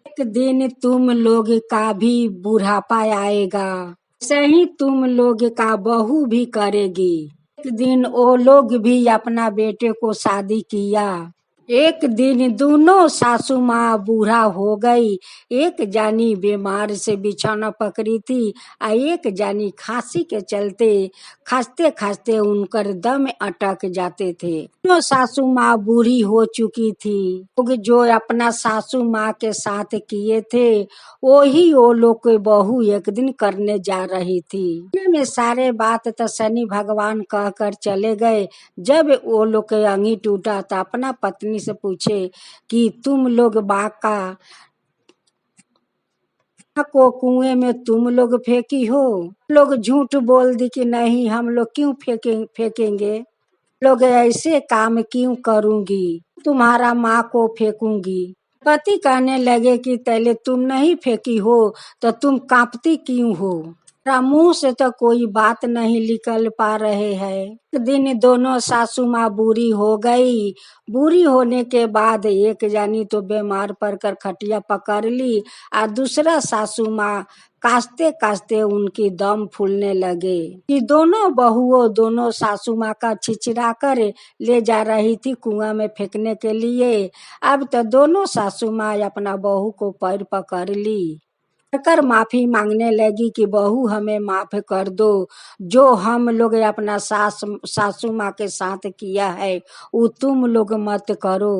एक दिन तुम लोग का भी बुढ़ापा आएगा, सही तुम लोग का बहू भी करेगी। एक दिन वो लोग भी अपना बेटे को शादी किया। एक दिन दोनों सासू माँ बूढ़ा हो गई, एक जानी बीमार से बिछौना पकड़ी थी, एक जानी खांसी के चलते खांसते खांसते उनकर दम अटक जाते थे। दोनों सासू माँ बूढ़ी हो चुकी थी। लोग जो अपना सासू माँ के साथ किए थे वही वो लोग के बहू एक दिन करने जा रही थी। में सारे बात तो शनि भगवान कह कर चले गए। जब वो लोग के अंगी टूटा तो अपना पत्नी से पूछे कि तुम लोग बाग का को कुएं में तुम लोग फेंकी हो। लोग झूठ बोल दी कि नहीं, हम लोग क्यों फेंकेंगे, लोग ऐसे काम क्यों करूंगी, तुम्हारा माँ को फेंकूंगी। पति कहने लगे कि पहले तुम नहीं फेंकी हो तो तुम कांपती क्यों हो। तेरा मुंह से तो कोई बात नहीं निकल पा रहे हैं। एक दिन दोनों सासू माँ बुरी हो गई। बुरी होने के बाद एक जानी तो बीमार पड़कर खटिया पकड़ ली और दूसरा सासू माँ कास्ते कास्ते उनकी दम फूलने लगे कि दोनों बहुओं दोनों सासू माँ का छिचरा कर ले जा रही थी कुआं में फेंकने के लिए। अब तो दोनों सासू माँ अपना बहू को पैर पकड़ ली कर माफी मांगने लगी कि बहू हमें माफ कर दो, जो हम लोग अपना सासू माँ के साथ किया है वो तुम लोग मत करो।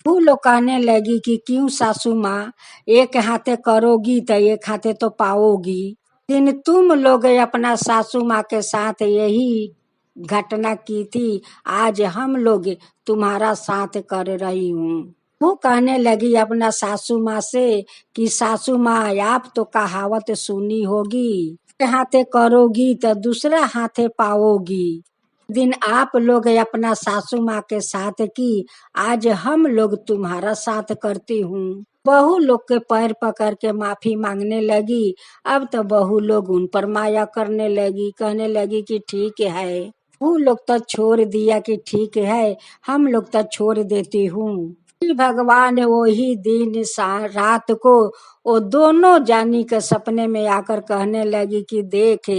वो लोग कहने लगी कि क्यों सासू माँ, एक हाथे करोगी तो एक हाथे तो पाओगी। दिन तुम लोग अपना सासू माँ के साथ यही घटना की थी, आज हम लोग तुम्हारा साथ कर रही हूँ। वो कहने लगी अपना सासू माँ से कि सासू माँ आप तो कहावत सुनी होगी, एक हाथे करोगी तो दूसरा हाथे पाओगी। दिन आप लोग अपना सासू माँ के साथ की, आज हम लोग तुम्हारा साथ करती हूँ। बहू लोग के पैर पकड़ के माफी मांगने लगी। अब तो बहू लोग उन पर माया करने लगी, कहने लगी कि ठीक है, वो लोग तो छोड़ दिया कि ठीक है, हम लोग तो छोड़ देती हूँ। भगवान वही दिन रात को वो दोनों जानी के सपने में आकर कहने लगी कि देख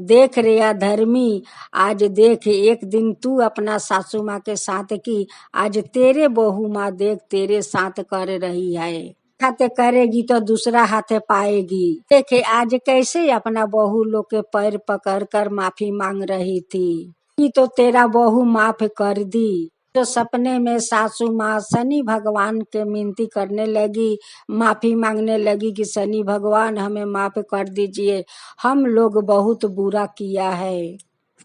देख रे अधर्मी, आज देख एक दिन तू अपना सासू माँ के साथ की, आज तेरे बहू माँ देख तेरे साथ कर रही है। हाथे करेगी तो दूसरा हाथे पाएगी। देखे आज कैसे अपना बहू लोग के पैर पकड़ कर माफी मांग रही थी कि तो तेरा बहू माफ कर दी। तो सपने में सासू माँ शनि भगवान के मिनती करने लगी, माफी मांगने लगी कि शनि भगवान हमें माफ कर दीजिए, हम लोग बहुत बुरा किया है,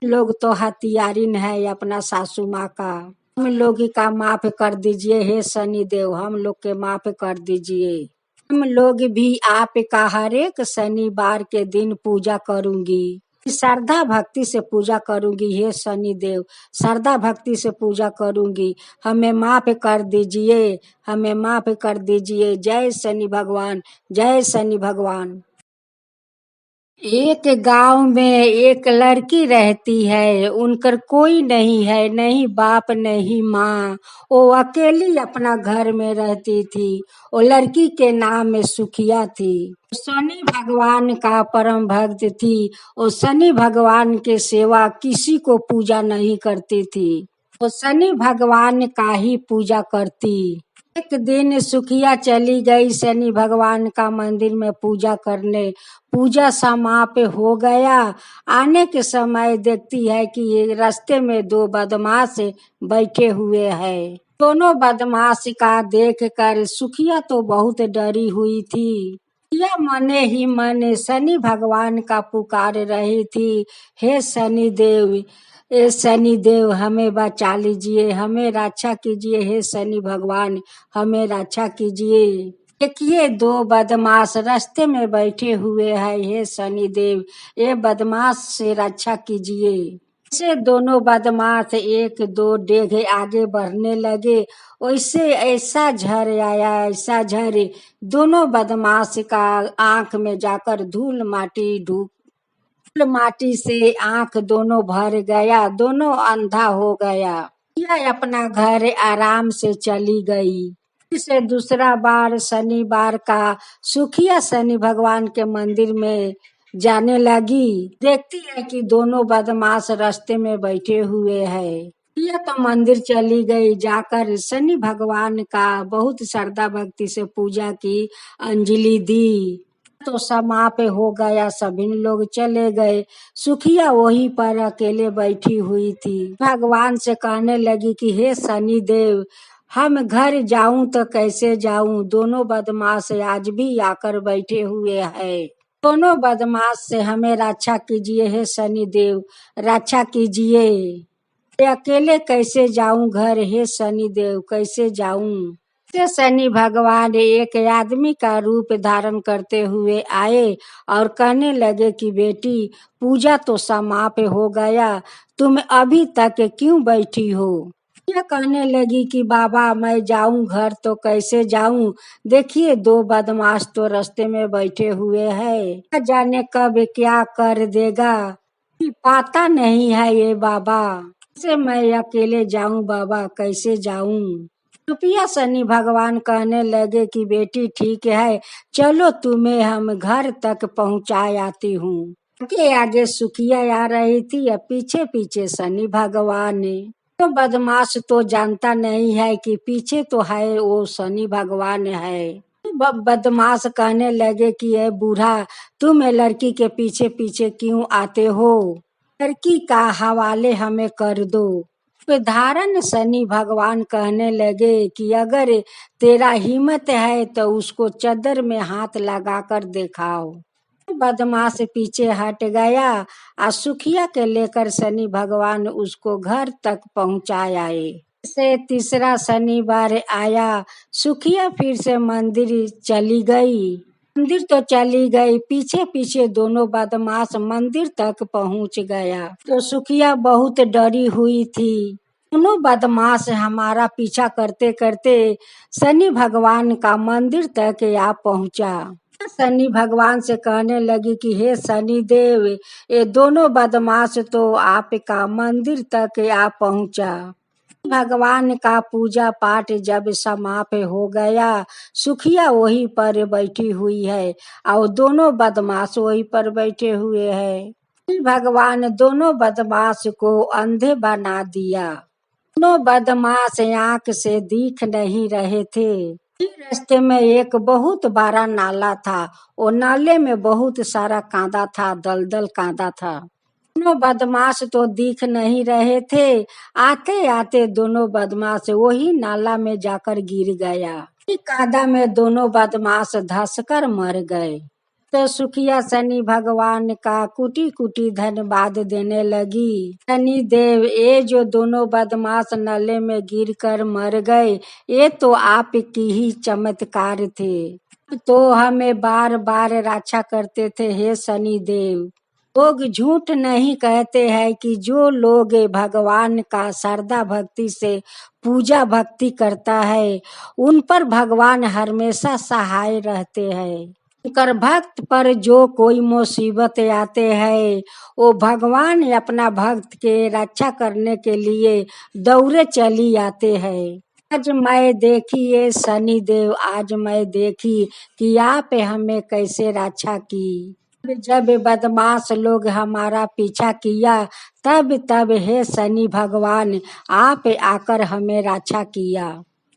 लोग तो हथियारिन है अपना सासू माँ का, हम लोग का माफ कर दीजिए हे शनि देव, हम लोग के माफ कर दीजिए। हम लोग भी आपका हर एक शनिवार के दिन पूजा करूंगी, श्रद्धा भक्ति से पूजा करूंगी हे शनि देव, श्रद्धा भक्ति से पूजा करूंगी, हमें माफ कर दीजिए, हमें माफ कर दीजिए। जय शनि भगवान, जय शनि भगवान। एक गांव में एक लड़की रहती है, उनकर कोई नहीं है, नहीं बाप नहीं माँ, वो अकेली अपना घर में रहती थी। वो लड़की के नाम में सुखिया थी। शनि भगवान का परम भक्त थी। वो शनि भगवान के सेवा किसी को पूजा नहीं करती थी, वो शनि भगवान का ही पूजा करती। एक दिन सुखिया चली गई शनि भगवान का मंदिर में पूजा करने। पूजा समाप्त हो गया, आने के समय देखती है कि ये रास्ते में दो बदमाश बैठे हुए हैं। दोनों बदमाश का देख कर सुखिया तो बहुत डरी हुई थी। यह मने ही मने शनि भगवान का पुकार रही थी, हे शनि देव, ए शनि देव हमें बचा लीजिए, हमें रक्षा कीजिए, हे शनि भगवान हमें रक्षा कीजिए। देखिए दो बदमाश रास्ते में बैठे हुए हैं, हे शनि देव ये बदमाश से रक्षा कीजिए। से दोनों बदमाश एक दो डेग आगे बढ़ने लगे, वैसे ऐसा झर आया, ऐसा झर दोनों बदमाश का आंख में जाकर धूल माटी से आंख दोनों भर गया, दोनों अंधा हो गया। यह अपना घर आराम से चली गई। इसे दूसरा बार शनिवार का सुखिया शनि भगवान के मंदिर में जाने लगी। देखती है कि दोनों बदमाश रास्ते में बैठे हुए हैं। यह तो मंदिर चली गई, जाकर शनि भगवान का बहुत श्रद्धा भक्ति से पूजा की, अंजलि दी। तो समाप्त हो गया, सभी लोग चले गए। सुखिया वहीं पर अकेले बैठी हुई थी। भगवान से कहने लगी कि हे शनि देव, हम घर जाऊं तो कैसे जाऊं, दोनों बदमाश आज भी आकर बैठे हुए हैं। दोनों बदमाश से हमें रक्षा कीजिए, हे शनि देव रक्षा कीजिए। अकेले कैसे जाऊं घर, हे शनि देव कैसे जाऊं। से शनि भगवान एक आदमी का रूप धारण करते हुए आए और कहने लगे कि बेटी, पूजा तो समाप्त हो गया, तुम अभी तक क्यों बैठी हो? यह कहने लगी कि बाबा, मैं जाऊं घर तो कैसे जाऊं? देखिए, दो बदमाश तो रास्ते में बैठे हुए हैं, न जाने कब क्या कर देगा, पता नहीं है ये बाबा। कैसे मैं अकेले जाऊं बाबा, कैसे जाऊं? रुपया शनि भगवान कहने लगे कि बेटी ठीक है, चलो तुम्हें हम घर तक पहुंचा आती हूँ। आगे आगे सुखिया आ रही थी और पीछे पीछे शनि भगवान ने। तो बदमाश तो जानता नहीं है कि पीछे तो है वो शनि भगवान है। बदमाश कहने लगे कि ये बूढ़ा, तुम ये लड़की के पीछे पीछे क्यों आते हो? लड़की का हवाले हमें कर दो। धारण शनि भगवान कहने लगे कि अगर तेरा हिम्मत है तो उसको चदर में हाथ लगाकर दिखाओ। बदमाश पीछे हट गया और सुखिया के लेकर शनि भगवान उसको घर तक पहुंचाए। से तीसरा शनिवार आया, सुखिया फिर से मंदिर चली गई। मंदिर तो चली गई, पीछे पीछे दोनों बदमाश मंदिर तक पहुंच गया। तो सुखिया बहुत डरी हुई थी। दोनों बदमाश हमारा पीछा करते करते शनि भगवान का मंदिर तक आ पहुंचा। शनि भगवान से कहने लगी कि हे शनि देव, ये दोनों बदमाश तो आपका मंदिर तक आ पहुंचा। भगवान का पूजा पाठ जब समाप्त हो गया, सुखिया वहीं पर बैठी हुई है और दोनों बदमाश वहीं पर बैठे हुए हैं। भगवान दोनों बदमाश को अंधे बना दिया। दोनों बदमाश आंख से दिख नहीं रहे थे। रास्ते में एक बहुत बड़ा नाला था, वो नाले में बहुत सारा कांदा था, दलदल कांदा था। दोनों बदमाश तो दिख नहीं रहे थे। आते आते दोनों बदमाश वही नाला में जाकर गिर गया। कादा में दोनों बदमाश धंसकर मर गए। तो सुखिया शनि भगवान का कुटी कुटी धन्यवाद देने लगी। शनि देव, ये जो दोनों बदमाश नाले में गिरकर मर गए, ये तो आपकी ही चमत्कार थे। तो हमें बार बार रक्षा करते थे हे शनि देव। लोग झूठ नहीं कहते हैं कि जो लोग भगवान का श्रद्धा भक्ति से पूजा भक्ति करता है, उन पर भगवान हमेशा सहाय रहते हैं। कर भक्त पर जो कोई मुसीबत आते हैं, वो भगवान अपना भक्त के रक्षा करने के लिए दौड़े चली आते हैं। आज मैं देखी ये शनि देव, आज मैं देखी कि आप हमें कैसे रक्षा की। जब बदमाश लोग हमारा पीछा किया, तब तब हे शनि भगवान, आप आकर हमें रक्षा किया।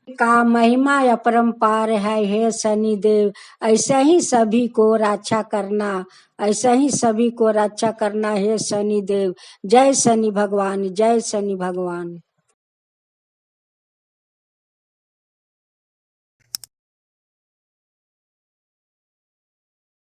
का महिमा अपरंपार है हे शनि देव। ऐसे ही सभी को रक्षा करना, ऐसे ही सभी को रक्षा करना हे शनि देव। जय शनि भगवान, जय शनि भगवान।